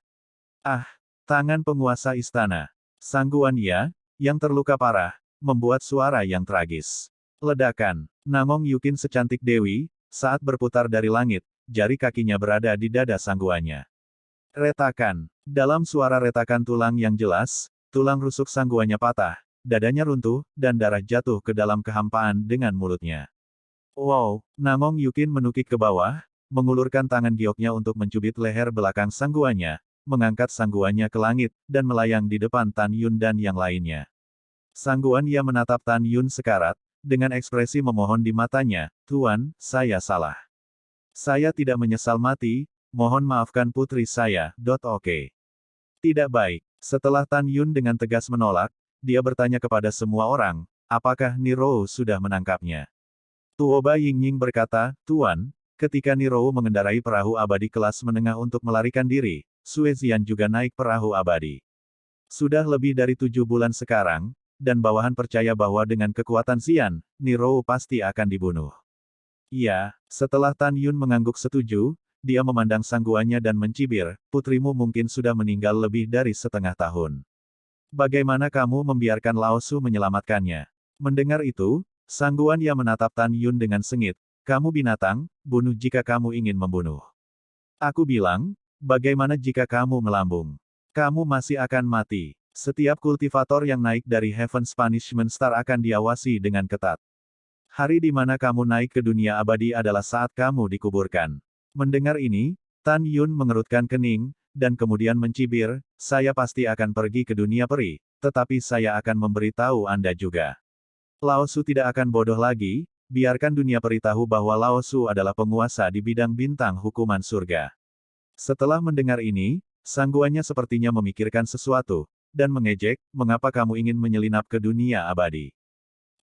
S2: Ah! Tangan penguasa istana. Sangguannya, yang terluka parah, membuat suara yang tragis. Ledakan. Namong Yukin secantik dewi, saat berputar dari langit, jari kakinya berada di dada sangguannya. Retakan. Dalam suara retakan tulang yang jelas, tulang rusuk sangguannya patah, dadanya runtuh, dan darah jatuh ke dalam kehampaan dengan mulutnya. Wow! Namong Yukin menukik ke bawah, mengulurkan tangan gioknya untuk mencubit leher belakang sangguannya, mengangkat sangguannya ke langit, dan melayang di depan Tan Yun dan yang lainnya. Sangguannya menatap Tan Yun sekarat, dengan ekspresi memohon di matanya, "Tuan, saya salah. Saya tidak menyesal mati, mohon maafkan putri saya." Oke. Tidak baik. Setelah Tan Yun dengan tegas menolak, dia bertanya kepada semua orang, apakah Nirou sudah menangkapnya. Tuoba Yingying berkata, "Tuan, ketika Nirou mengendarai perahu abadi kelas menengah untuk melarikan diri, Sue Zian juga naik perahu abadi. Sudah lebih dari 7 bulan sekarang, dan bawahan percaya bahwa dengan kekuatan Zian, Nirou pasti akan dibunuh." Iya, setelah Tan Yun mengangguk setuju, dia memandang sangguannya dan mencibir, "Putrimu mungkin sudah meninggal lebih dari setengah tahun. Bagaimana kamu membiarkan Lao Su menyelamatkannya?" Mendengar itu, sangguannya menatap Tan Yun dengan sengit, "Kamu binatang, bunuh jika kamu ingin membunuh. Aku bilang, bagaimana jika kamu melambung? Kamu masih akan mati. Setiap kultivator yang naik dari Heaven's Punishment Star akan diawasi dengan ketat. Hari di mana kamu naik ke dunia abadi adalah saat kamu dikuburkan." Mendengar ini, Tan Yun mengerutkan kening, dan kemudian mencibir, "Saya pasti akan pergi ke dunia peri, tetapi saya akan memberitahu Anda juga. Lao Su tidak akan bodoh lagi, biarkan dunia peri tahu bahwa Lao Su adalah penguasa di bidang bintang hukuman surga." Setelah mendengar ini, sangguannya sepertinya memikirkan sesuatu, dan mengejek, "Mengapa kamu ingin menyelinap ke dunia abadi?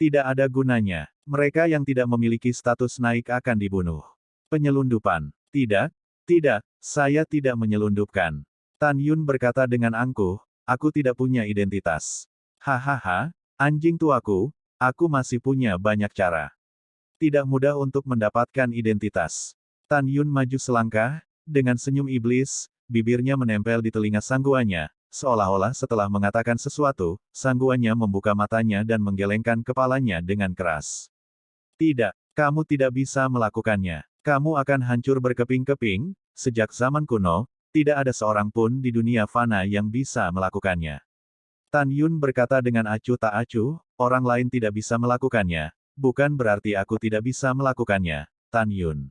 S2: Tidak ada gunanya. Mereka yang tidak memiliki status naik akan dibunuh." Penyelundupan. Tidak, saya tidak menyelundupkan. Tan Yun berkata dengan angkuh, "Aku tidak punya identitas." Hahaha, anjing tuaku, aku masih punya banyak cara. Tidak mudah untuk mendapatkan identitas. Tan Yun maju selangkah, dengan senyum iblis, bibirnya menempel di telinga sangguannya, seolah-olah setelah mengatakan sesuatu, sangguannya membuka matanya dan menggelengkan kepalanya dengan keras. "Tidak, kamu tidak bisa melakukannya. Kamu akan hancur berkeping-keping, sejak zaman kuno, tidak ada seorang pun di dunia fana yang bisa melakukannya." Tan Yun berkata dengan acuh tak acuh, "Orang lain tidak bisa melakukannya, bukan berarti aku tidak bisa melakukannya, Tan Yun.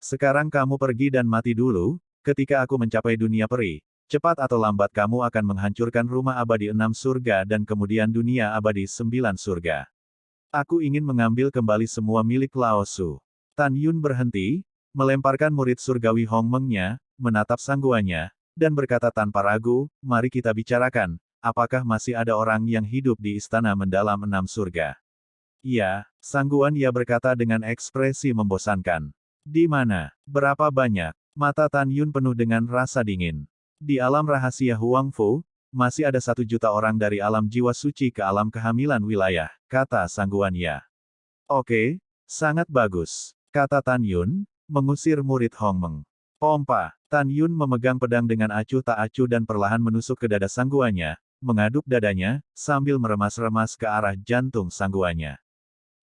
S2: Sekarang kamu pergi dan mati dulu, ketika aku mencapai dunia peri, cepat atau lambat kamu akan menghancurkan rumah abadi 6 surga dan kemudian dunia abadi 9 surga. Aku ingin mengambil kembali semua milik Lao Su. Tan Yun berhenti, melemparkan murid surgawi Hong Meng-nya, menatap sangguannya, dan berkata tanpa ragu, mari kita bicarakan, apakah masih ada orang yang hidup di istana mendalam 6 surga? Iya, sangguan ia berkata dengan ekspresi membosankan. Di mana? Berapa banyak? Mata Tan Yun penuh dengan rasa dingin. Di alam rahasia Huang Fu, masih ada 1 juta orang dari alam jiwa suci ke alam kehamilan wilayah, kata sangguan ya. Oke, sangat bagus, kata Tan Yun, mengusir murid Hong Meng. Pompa, Tan Yun memegang pedang dengan acuh tak acuh dan perlahan menusuk ke dada sangguannya, mengaduk dadanya, sambil meremas-remas ke arah jantung sangguannya.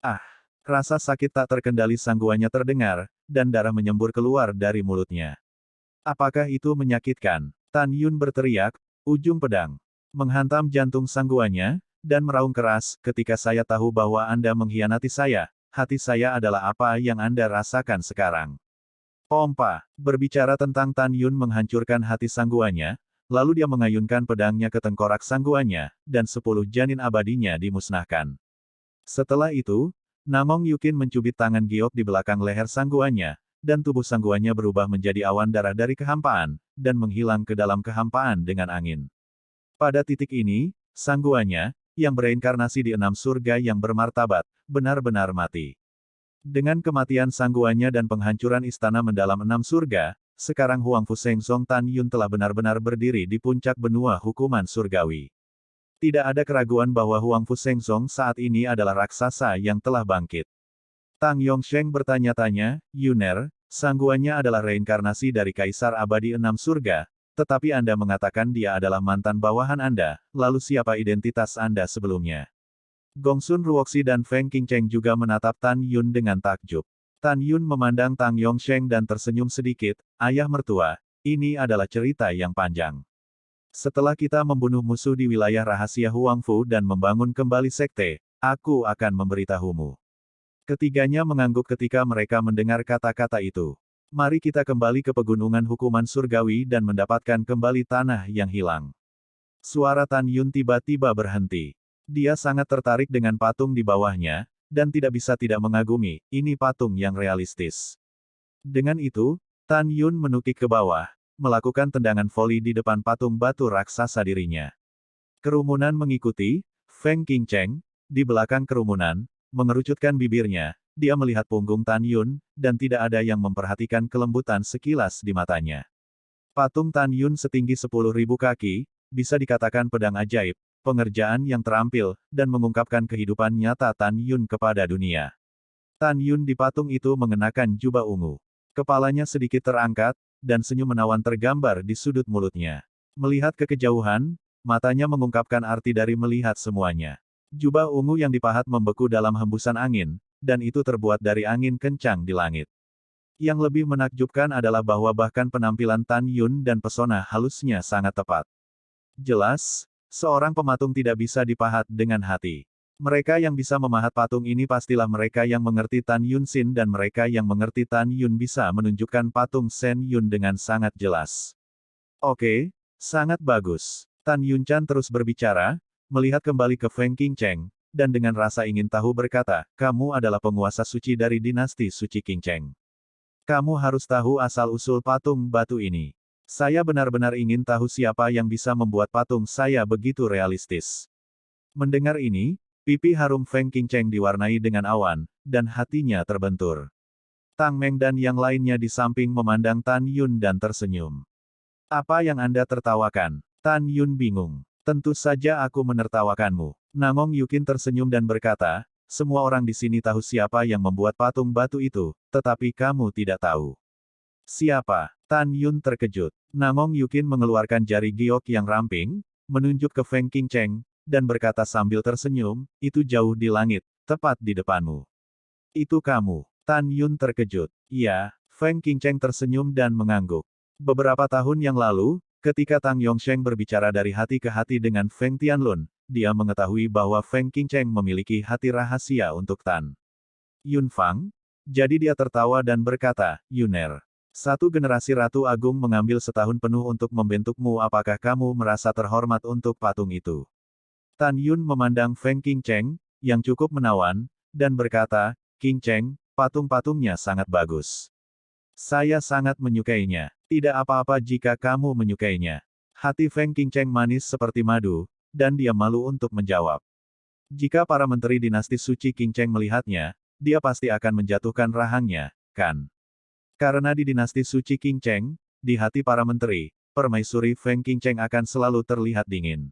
S2: Ah, rasa sakit tak terkendali sangguannya terdengar, dan darah menyembur keluar dari mulutnya. Apakah itu menyakitkan? Tan Yun berteriak, ujung pedang menghantam jantung sangguannya, dan meraung keras, ketika saya tahu bahwa Anda mengkhianati saya, hati saya adalah apa yang Anda rasakan sekarang. Pompa, berbicara tentang Tan Yun menghancurkan hati sangguannya, lalu dia mengayunkan pedangnya ke tengkorak sangguannya, dan 10 janin abadinya dimusnahkan. Setelah itu, Namong Yukin mencubit tangan giok di belakang leher sangguannya, dan tubuh sangguannya berubah menjadi awan darah dari kehampaan, dan menghilang ke dalam kehampaan dengan angin. Pada titik ini, sangguannya, yang bereinkarnasi di 6 surga yang bermartabat, benar-benar mati. Dengan kematian sangguannya dan penghancuran istana mendalam 6 surga, sekarang Huang Fu Seng Song Tan Yun telah benar-benar berdiri di puncak benua hukuman surgawi. Tidak ada keraguan bahwa Huang Fu Seng Song saat ini adalah raksasa yang telah bangkit. Tang Yongsheng bertanya-tanya, Yuner, sangguannya adalah reinkarnasi dari Kaisar Abadi 6 Surga, tetapi Anda mengatakan dia adalah mantan bawahan Anda, lalu siapa identitas Anda sebelumnya? Gongsun Ruoxi dan Feng Qingcheng juga menatap Tan Yun dengan takjub. Tan Yun memandang Tang Yongsheng dan tersenyum sedikit, ayah mertua, ini adalah cerita yang panjang. Setelah kita membunuh musuh di wilayah rahasia Huang Fu dan membangun kembali sekte, aku akan memberitahumu. Ketiganya mengangguk ketika mereka mendengar kata-kata itu. Mari kita kembali ke pegunungan hukuman surgawi dan mendapatkan kembali tanah yang hilang. Suara Tan Yun tiba-tiba berhenti. Dia sangat tertarik dengan patung di bawahnya, dan tidak bisa tidak mengagumi, ini patung yang realistis. Dengan itu, Tan Yun menukik ke bawah, melakukan tendangan voli di depan patung batu raksasa dirinya. Kerumunan mengikuti, Feng Qingcheng, di belakang kerumunan, mengerucutkan bibirnya, dia melihat punggung Tan Yun, dan tidak ada yang memperhatikan kelembutan sekilas di matanya. Patung Tan Yun setinggi 10.000 kaki, bisa dikatakan pedang ajaib, pengerjaan yang terampil, dan mengungkapkan kehidupan nyata Tan Yun kepada dunia. Tan Yun di patung itu mengenakan jubah ungu. Kepalanya sedikit terangkat, dan senyum menawan tergambar di sudut mulutnya. Melihat ke kejauhan, matanya mengungkapkan arti dari melihat semuanya. Jubah ungu yang dipahat membeku dalam hembusan angin, dan itu terbuat dari angin kencang di langit. Yang lebih menakjubkan adalah bahwa bahkan penampilan Tan Yun dan pesona halusnya sangat tepat. Jelas, seorang pematung tidak bisa dipahat dengan hati. Mereka yang bisa memahat patung ini pastilah mereka yang mengerti Tan Yun Sin dan mereka yang mengerti Tan Yun bisa menunjukkan patung Sen Yun dengan sangat jelas. Oke, sangat bagus. Tan Yun Chan terus berbicara, melihat kembali ke Feng Qingcheng, dan dengan rasa ingin tahu berkata, kamu adalah penguasa suci dari dinasti suci Qingcheng. Kamu harus tahu asal-usul patung batu ini. Saya benar-benar ingin tahu siapa yang bisa membuat patung saya begitu realistis. Mendengar ini, pipi harum Feng Qingcheng diwarnai dengan awan, dan hatinya terbentur. Tang Meng dan yang lainnya di samping memandang Tan Yun dan tersenyum. Apa yang Anda tertawakan? Tan Yun bingung. Tentu saja aku menertawakanmu. Namong Yukin tersenyum dan berkata, semua orang di sini tahu siapa yang membuat patung batu itu, tetapi kamu tidak tahu. Siapa? Tan Yun terkejut. Namong Yukin mengeluarkan jari giok yang ramping, menunjuk ke Feng Qingcheng, dan berkata sambil tersenyum, itu jauh di langit, tepat di depanmu. Itu kamu. Tan Yun terkejut. Iya, Feng Qingcheng tersenyum dan mengangguk. Beberapa tahun yang lalu, ketika Tang Yongsheng berbicara dari hati ke hati dengan Feng Tianlun, dia mengetahui bahwa Feng Qingcheng memiliki hati rahasia untuk Tan Yun Fang. Jadi dia tertawa dan berkata, Yuner. Satu generasi Ratu Agung mengambil setahun penuh untuk membentukmu. Apakah kamu merasa terhormat untuk patung itu? Tan Yun memandang Feng Qingcheng, yang cukup menawan, dan berkata, Qingcheng, patung-patungnya sangat bagus. Saya sangat menyukainya. Tidak apa-apa jika kamu menyukainya. Hati Feng Qingcheng manis seperti madu, dan dia malu untuk menjawab. Jika para menteri dinasti suci Qingcheng melihatnya, dia pasti akan menjatuhkan rahangnya, kan? Karena di dinasti suci Qingcheng, di hati para menteri, permaisuri Feng Qingcheng akan selalu terlihat dingin.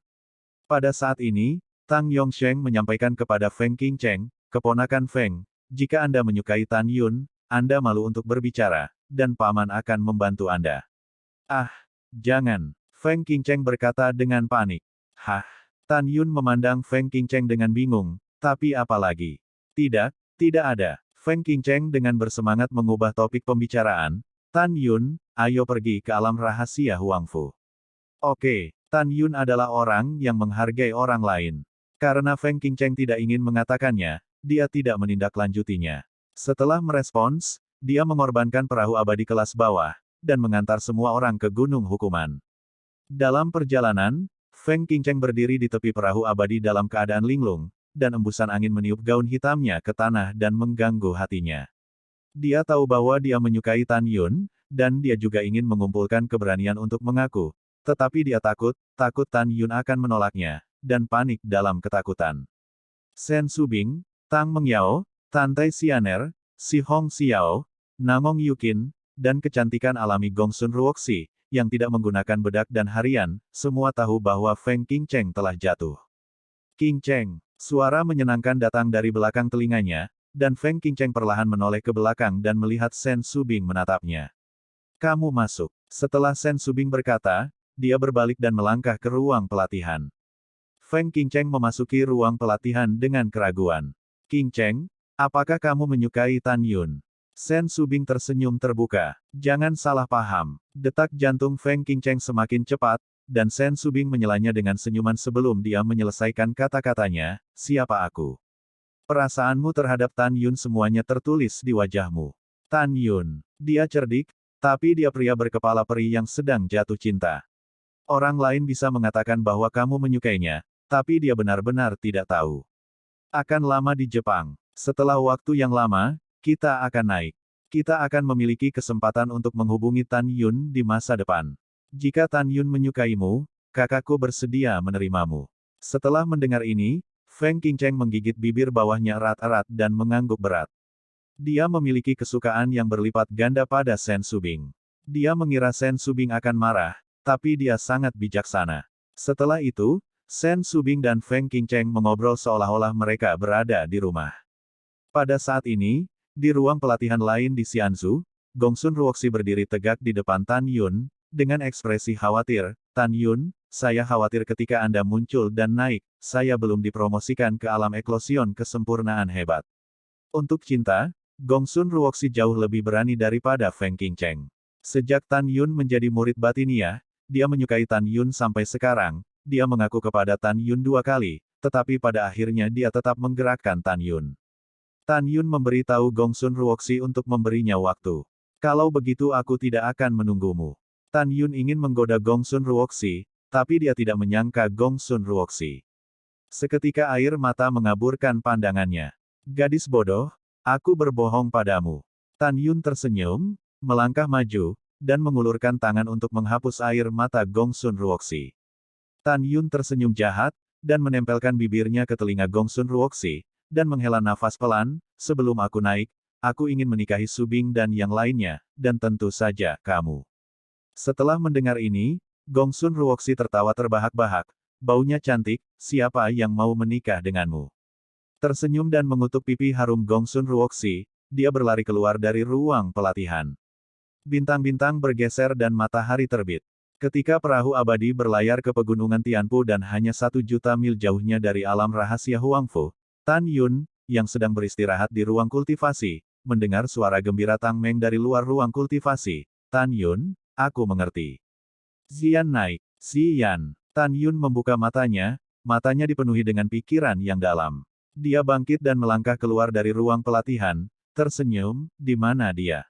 S2: Pada saat ini, Tang Yongsheng menyampaikan kepada Feng Qingcheng, keponakan Feng, jika Anda menyukai Tan Yun, Anda malu untuk berbicara, dan paman akan membantu Anda. Ah, jangan, Feng Qingcheng berkata dengan panik. Hah? Tan Yun memandang Feng Qingcheng dengan bingung, tapi apa lagi? Tidak, tidak ada. Feng Qingcheng dengan bersemangat mengubah topik pembicaraan. Tan Yun, ayo pergi ke alam rahasia Huangfu. Oke, Tan Yun adalah orang yang menghargai orang lain. Karena Feng Qingcheng tidak ingin mengatakannya, dia tidak menindaklanjutinya. Setelah merespons, dia mengorbankan perahu abadi kelas bawah, dan mengantar semua orang ke Gunung Hukuman. Dalam perjalanan, Feng Qingcheng berdiri di tepi perahu abadi dalam keadaan linglung, dan embusan angin meniup gaun hitamnya ke tanah dan mengganggu hatinya. Dia tahu bahwa dia menyukai Tan Yun, dan dia juga ingin mengumpulkan keberanian untuk mengaku. Tetapi dia takut Tan Yun akan menolaknya, dan panik dalam ketakutan. Sen Subing, Tang Mengyao, Tan Tai Xianer, Si Hong Xiao, Nangong Yukin, dan kecantikan alami Gongsun Ruoxi, yang tidak menggunakan bedak dan harian, semua tahu bahwa Feng Qingcheng telah jatuh. Qingcheng, suara menyenangkan datang dari belakang telinganya, dan Feng Qingcheng perlahan menoleh ke belakang dan melihat Sen Subing menatapnya. Kamu masuk. Setelah Sen Subing berkata, dia berbalik dan melangkah ke ruang pelatihan. Feng Qingcheng memasuki ruang pelatihan dengan keraguan. Qingcheng, apakah kamu menyukai Tan Yun? Sen Subing tersenyum terbuka. Jangan salah paham. Detak jantung Feng Qingcheng semakin cepat, dan Sen Subing menyelanya dengan senyuman sebelum dia menyelesaikan kata-katanya, siapa aku? Perasaanmu terhadap Tan Yun semuanya tertulis di wajahmu. Tan Yun, dia cerdik, tapi dia pria berkepala peri yang sedang jatuh cinta. Orang lain bisa mengatakan bahwa kamu menyukainya, tapi dia benar-benar tidak tahu. Akan lama di Jepang. Setelah waktu yang lama, kita akan naik. Kita akan memiliki kesempatan untuk menghubungi Tan Yun di masa depan. Jika Tan Yun menyukaimu, kakakku bersedia menerimamu. Setelah mendengar ini, Feng Qingcheng menggigit bibir bawahnya erat-erat dan mengangguk berat. Dia memiliki kesukaan yang berlipat ganda pada Sen Subing. Dia mengira Sen Subing akan marah, tapi dia sangat bijaksana. Setelah itu, Sen Subing dan Feng Qingcheng mengobrol seolah-olah mereka berada di rumah. Pada saat ini, di ruang pelatihan lain di Xianzhou, Gongsun Ruoxi berdiri tegak di depan Tan Yun, dengan ekspresi khawatir. Tan Yun, saya khawatir ketika Anda muncul dan naik, saya belum dipromosikan ke alam eklosion kesempurnaan hebat. Untuk cinta, Gongsun Ruoxi jauh lebih berani daripada Feng Qingcheng. Sejak Tan Yun menjadi murid Batinia, dia menyukai Tan Yun sampai sekarang. Dia mengaku kepada Tan Yun 2 kali, tetapi pada akhirnya dia tetap menggerakkan Tan Yun. Tan Yun memberitahu Gongsun Ruoxi untuk memberinya waktu. Kalau begitu aku tidak akan menunggumu. Tan Yun ingin menggoda Gongsun Ruoxi, tapi dia tidak menyangka Gongsun Ruoxi. Seketika air mata mengaburkan pandangannya. Gadis bodoh, aku berbohong padamu. Tan Yun tersenyum, melangkah maju, dan mengulurkan tangan untuk menghapus air mata Gongsun Ruoxi. Tan Yun tersenyum jahat, dan menempelkan bibirnya ke telinga Gongsun Ruoxi, dan menghela nafas pelan, sebelum aku naik, aku ingin menikahi Subing dan yang lainnya, dan tentu saja, kamu. Setelah mendengar ini, Gongsun Ruoxi tertawa terbahak-bahak, baunya cantik, siapa yang mau menikah denganmu? Tersenyum dan mengutuk pipi harum Gongsun Ruoxi, dia berlari keluar dari ruang pelatihan. Bintang-bintang bergeser dan matahari terbit. Ketika perahu abadi berlayar ke pegunungan Tianpu dan hanya 1 juta mil jauhnya dari alam rahasia Huangfu, Tan Yun, yang sedang beristirahat di ruang kultivasi, mendengar suara gembira Tang Meng dari luar ruang kultivasi. Tan Yun, aku mengerti. Zian naik. Zian. Tan Yun membuka matanya dipenuhi dengan pikiran yang dalam. Dia bangkit dan melangkah keluar dari ruang pelatihan, tersenyum, di mana dia?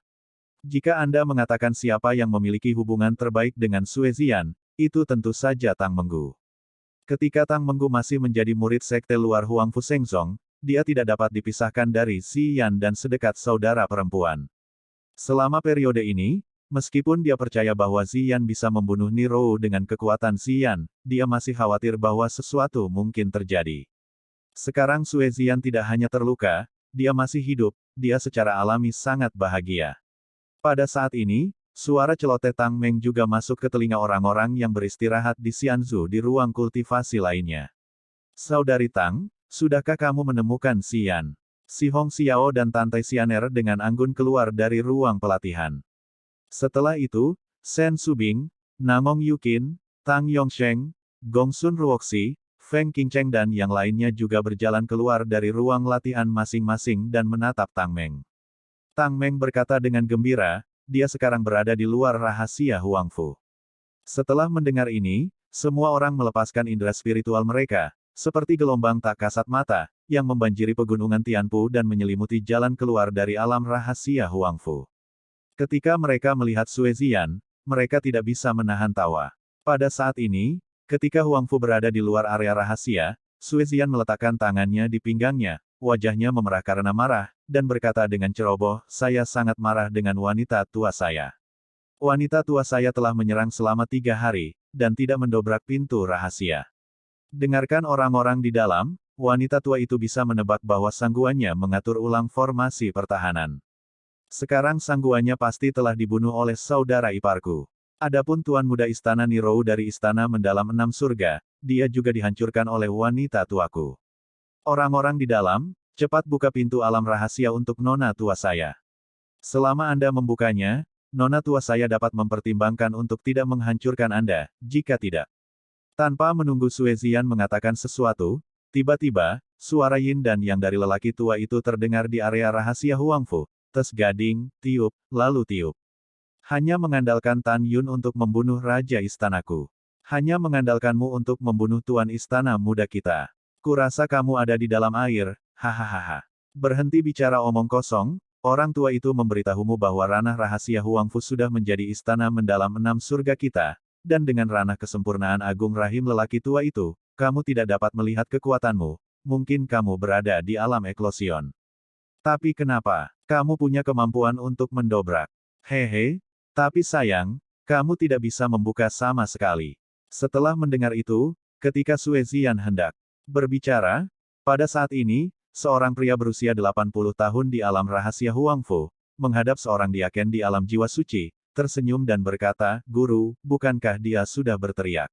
S2: Jika Anda mengatakan siapa yang memiliki hubungan terbaik dengan Sue Ziyan, itu tentu saja Tang Menggu. Ketika Tang Menggu masih menjadi murid sekte luar Huangfu Shengzong, dia tidak dapat dipisahkan dari Ziyan dan sedekat saudara perempuan. Selama periode ini, meskipun dia percaya bahwa Ziyan bisa membunuh Niro dengan kekuatan Ziyan, dia masih khawatir bahwa sesuatu mungkin terjadi. Sekarang Sue Ziyan tidak hanya terluka, dia masih hidup, dia secara alami sangat bahagia. Pada saat ini, suara celoteh Tang Meng juga masuk ke telinga orang-orang yang beristirahat di Xianzu di ruang kultivasi lainnya. Saudari Tang, sudahkah kamu menemukan Xian? Si Hong Xiao dan Tante Xianer dengan anggun keluar dari ruang pelatihan. Setelah itu, Shen Subing, Namong Yukin, Tang Yongsheng, Gongsun Ruoxi, Feng Qingcheng dan yang lainnya juga berjalan keluar dari ruang latihan masing-masing dan menatap Tang Meng. Tang Meng berkata dengan gembira, dia sekarang berada di luar rahasia Huangfu. Setelah mendengar ini, semua orang melepaskan indera spiritual mereka, seperti gelombang tak kasat mata, yang membanjiri pegunungan Tianpu dan menyelimuti jalan keluar dari alam rahasia Huangfu. Ketika mereka melihat Sue Ziyan, mereka tidak bisa menahan tawa. Pada saat ini, ketika Huangfu berada di luar area rahasia, Sue Ziyan meletakkan tangannya di pinggangnya, wajahnya memerah karena marah, dan berkata dengan ceroboh, saya sangat marah dengan wanita tua saya. Wanita tua saya telah menyerang selama 3 hari, dan tidak mendobrak pintu rahasia. Dengarkan orang-orang di dalam, wanita tua itu bisa menebak bahwa sangguannya mengatur ulang formasi pertahanan. Sekarang sangguannya pasti telah dibunuh oleh saudara iparku. Adapun Tuan Muda Istana Nirou dari Istana Mendalam 6 Surga, dia juga dihancurkan oleh wanita tuaku. Orang-orang di dalam, cepat buka pintu alam rahasia untuk nona tua saya. Selama Anda membukanya, nona tua saya dapat mempertimbangkan untuk tidak menghancurkan Anda, jika tidak. Tanpa menunggu Sue Ziyan mengatakan sesuatu, tiba-tiba, suara yin dan yang dari lelaki tua itu terdengar di area rahasia Huangfu. Tes gading, tiup, lalu tiup. Hanya mengandalkan Tan Yun untuk membunuh Raja Istanaku. Hanya mengandalkanmu untuk membunuh Tuan Istana Muda kita. Kurasa kamu ada di dalam air, hahaha. Berhenti bicara omong kosong, orang tua itu memberitahumu bahwa ranah rahasia Huangfu sudah menjadi istana mendalam 6 surga kita, dan dengan ranah kesempurnaan agung rahim lelaki tua itu, kamu tidak dapat melihat kekuatanmu, mungkin kamu berada di alam eklosion. Tapi kenapa, kamu punya kemampuan untuk mendobrak? Hehe, tapi sayang, kamu tidak bisa membuka sama sekali. Setelah mendengar itu, ketika Sue Ziyan hendak berbicara, pada saat ini, seorang pria berusia 80 tahun di alam rahasia Huangfu, menghadap seorang diaken di alam jiwa suci, tersenyum dan berkata, Guru, bukankah dia sudah berteriak?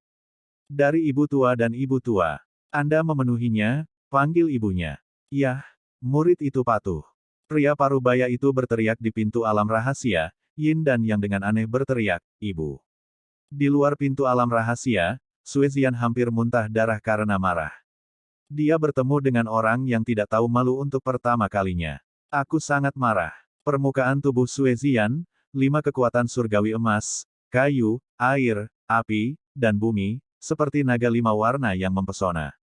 S2: Dari ibu tua dan ibu tua. Anda memenuhinya, panggil ibunya. Yah, murid itu patuh. Pria parubaya itu berteriak di pintu alam rahasia, Yin dan yang dengan aneh berteriak, Ibu. Di luar pintu alam rahasia, Sue Ziyan hampir muntah darah karena marah. Dia bertemu dengan orang yang tidak tahu malu untuk pertama kalinya. Aku sangat marah. Permukaan tubuh Sue Ziyan, 5 kekuatan surgawi emas, kayu, air, api, dan bumi, seperti naga 5 warna yang mempesona.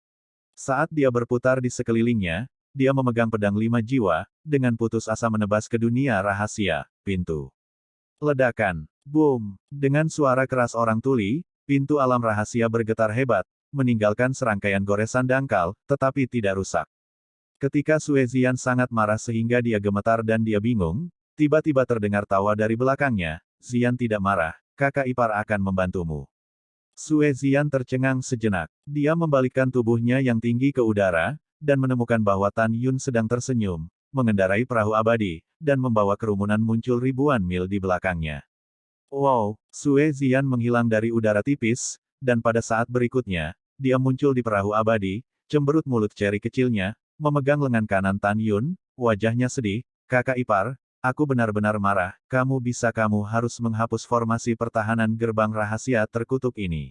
S2: Saat dia berputar di sekelilingnya, dia memegang pedang 5 jiwa, dengan putus asa menebas ke dunia rahasia, pintu. Ledakan. Boom. Dengan suara keras orang tuli, pintu alam rahasia bergetar hebat, meninggalkan serangkaian goresan dangkal, tetapi tidak rusak. Ketika Sue Ziyan sangat marah sehingga dia gemetar dan dia bingung, tiba-tiba terdengar tawa dari belakangnya, Ziyan tidak marah, kakak ipar akan membantumu. Sue Ziyan tercengang sejenak. Dia membalikkan tubuhnya yang tinggi ke udara, dan menemukan bahwa Tan Yun sedang tersenyum, mengendarai perahu abadi, dan membawa kerumunan muncul ribuan mil di belakangnya. Wow, Sue Ziyan menghilang dari udara tipis, dan pada saat berikutnya, dia muncul di perahu abadi, cemberut mulut ceri kecilnya, memegang lengan kanan Tan Yun, wajahnya sedih, kakak ipar, aku benar-benar marah, kamu harus menghapus formasi pertahanan gerbang rahasia terkutuk ini.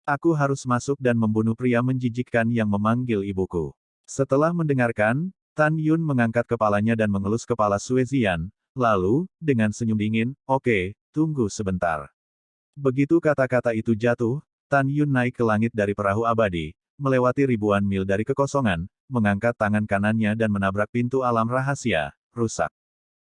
S2: Aku harus masuk dan membunuh pria menjijikkan yang memanggil ibuku. Setelah mendengarkan, Tan Yun mengangkat kepalanya dan mengelus kepala Sue Ziyan, lalu, dengan senyum dingin, oke, tunggu sebentar. Begitu kata-kata itu jatuh, Tan Yun naik ke langit dari perahu abadi, melewati ribuan mil dari kekosongan, mengangkat tangan kanannya dan menabrak pintu alam rahasia, rusak.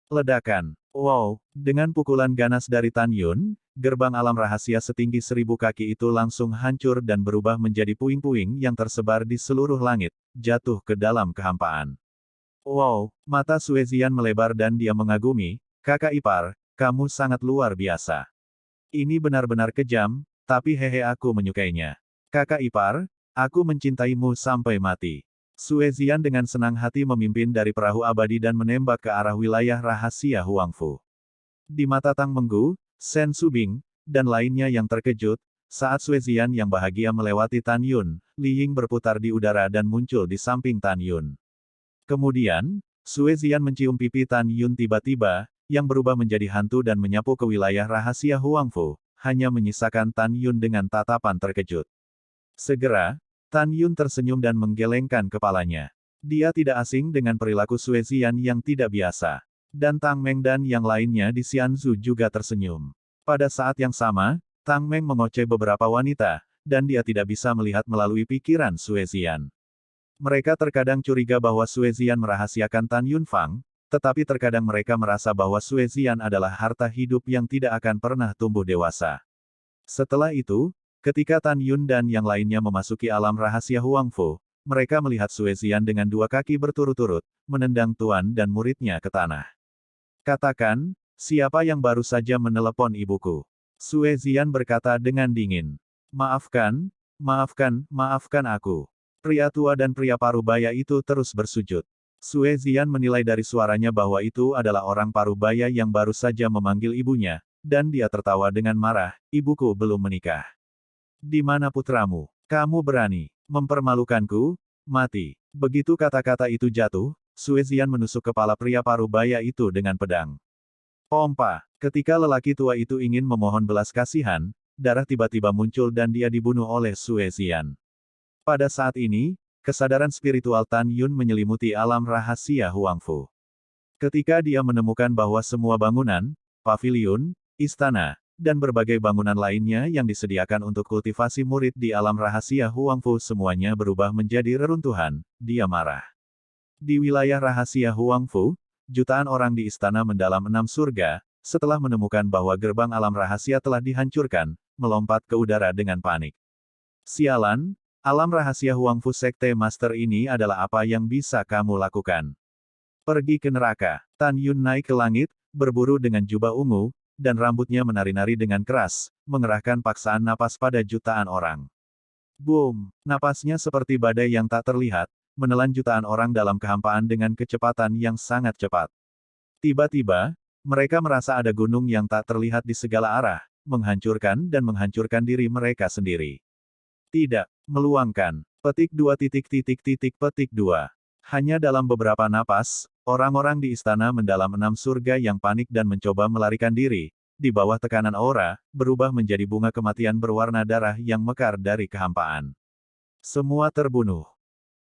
S2: Ledakan. Wow, dengan pukulan ganas dari Tan Yun, gerbang alam rahasia setinggi 1000 kaki itu langsung hancur dan berubah menjadi puing-puing yang tersebar di seluruh langit, jatuh ke dalam kehampaan. Wow, mata Suezian melebar dan dia mengagumi, kakak ipar, kamu sangat luar biasa. Ini benar-benar kejam, tapi hehe aku menyukainya. Kakak ipar, aku mencintaimu sampai mati. Suezian dengan senang hati memimpin dari perahu abadi dan menembak ke arah wilayah rahasia Huangfu. Di mata Tang Menggu, Sen Subing, dan lainnya yang terkejut, saat Suezian yang bahagia melewati Tan Yun, Li Ying berputar di udara dan muncul di samping Tan Yun. Kemudian, Suezian mencium pipi Tan Yun tiba-tiba, yang berubah menjadi hantu dan menyapu ke wilayah rahasia Huangfu, hanya menyisakan Tan Yun dengan tatapan terkejut. Segera, Tan Yun tersenyum dan menggelengkan kepalanya. Dia tidak asing dengan perilaku Suezian yang tidak biasa. Dan Tang Meng dan yang lainnya di Xianzhu juga tersenyum. Pada saat yang sama, Tang Meng mengoceh beberapa wanita, dan dia tidak bisa melihat melalui pikiran Suezian. Mereka terkadang curiga bahwa Suezian merahasiakan Tan Yun Fang, tetapi terkadang mereka merasa bahwa Suezian adalah harta hidup yang tidak akan pernah tumbuh dewasa. Setelah itu, ketika Tan Yun dan yang lainnya memasuki alam rahasia Huangfu, mereka melihat Suezian dengan 2 kaki berturut-turut, menendang tuan dan muridnya ke tanah. Katakan, siapa yang baru saja menelepon ibuku? Suezian berkata dengan dingin. Maafkan, maafkan aku. Pria tua dan pria parubaya itu terus bersujud. Suezian menilai dari suaranya bahwa itu adalah orang parubaya yang baru saja memanggil ibunya, dan dia tertawa dengan marah, ibuku belum menikah. Di mana putramu? Kamu berani mempermalukanku? Mati. Begitu kata-kata itu jatuh, Suezian menusuk kepala pria parubaya itu dengan pedang. Pompa. Ketika lelaki tua itu ingin memohon belas kasihan, darah tiba-tiba muncul dan dia dibunuh oleh Suezian. Pada saat ini, kesadaran spiritual Tan Yun menyelimuti alam rahasia Huangfu. Ketika dia menemukan bahwa semua bangunan, paviliun, istana, dan berbagai bangunan lainnya yang disediakan untuk kultivasi murid di alam rahasia Huangfu semuanya berubah menjadi reruntuhan, dia marah. Di wilayah rahasia Huangfu, jutaan orang di istana mendalam 6 surga, setelah menemukan bahwa gerbang alam rahasia telah dihancurkan, melompat ke udara dengan panik. Sialan, alam rahasia Huangfu Sekte Master ini adalah apa yang bisa kamu lakukan? Pergi ke neraka. Tan Yun naik ke langit, berburu dengan jubah ungu, dan rambutnya menari-nari dengan keras, mengerahkan paksaan napas pada jutaan orang. Boom! Napasnya seperti badai yang tak terlihat, menelan jutaan orang dalam kehampaan dengan kecepatan yang sangat cepat. Tiba-tiba, mereka merasa ada gunung yang tak terlihat di segala arah, menghancurkan dan menghancurkan diri mereka sendiri. Tidak, meluangkan. Petik 2. Hanya dalam beberapa napas, orang-orang di istana mendalam 6 surga yang panik dan mencoba melarikan diri, di bawah tekanan aura, berubah menjadi bunga kematian berwarna darah yang mekar dari kehampaan. Semua terbunuh.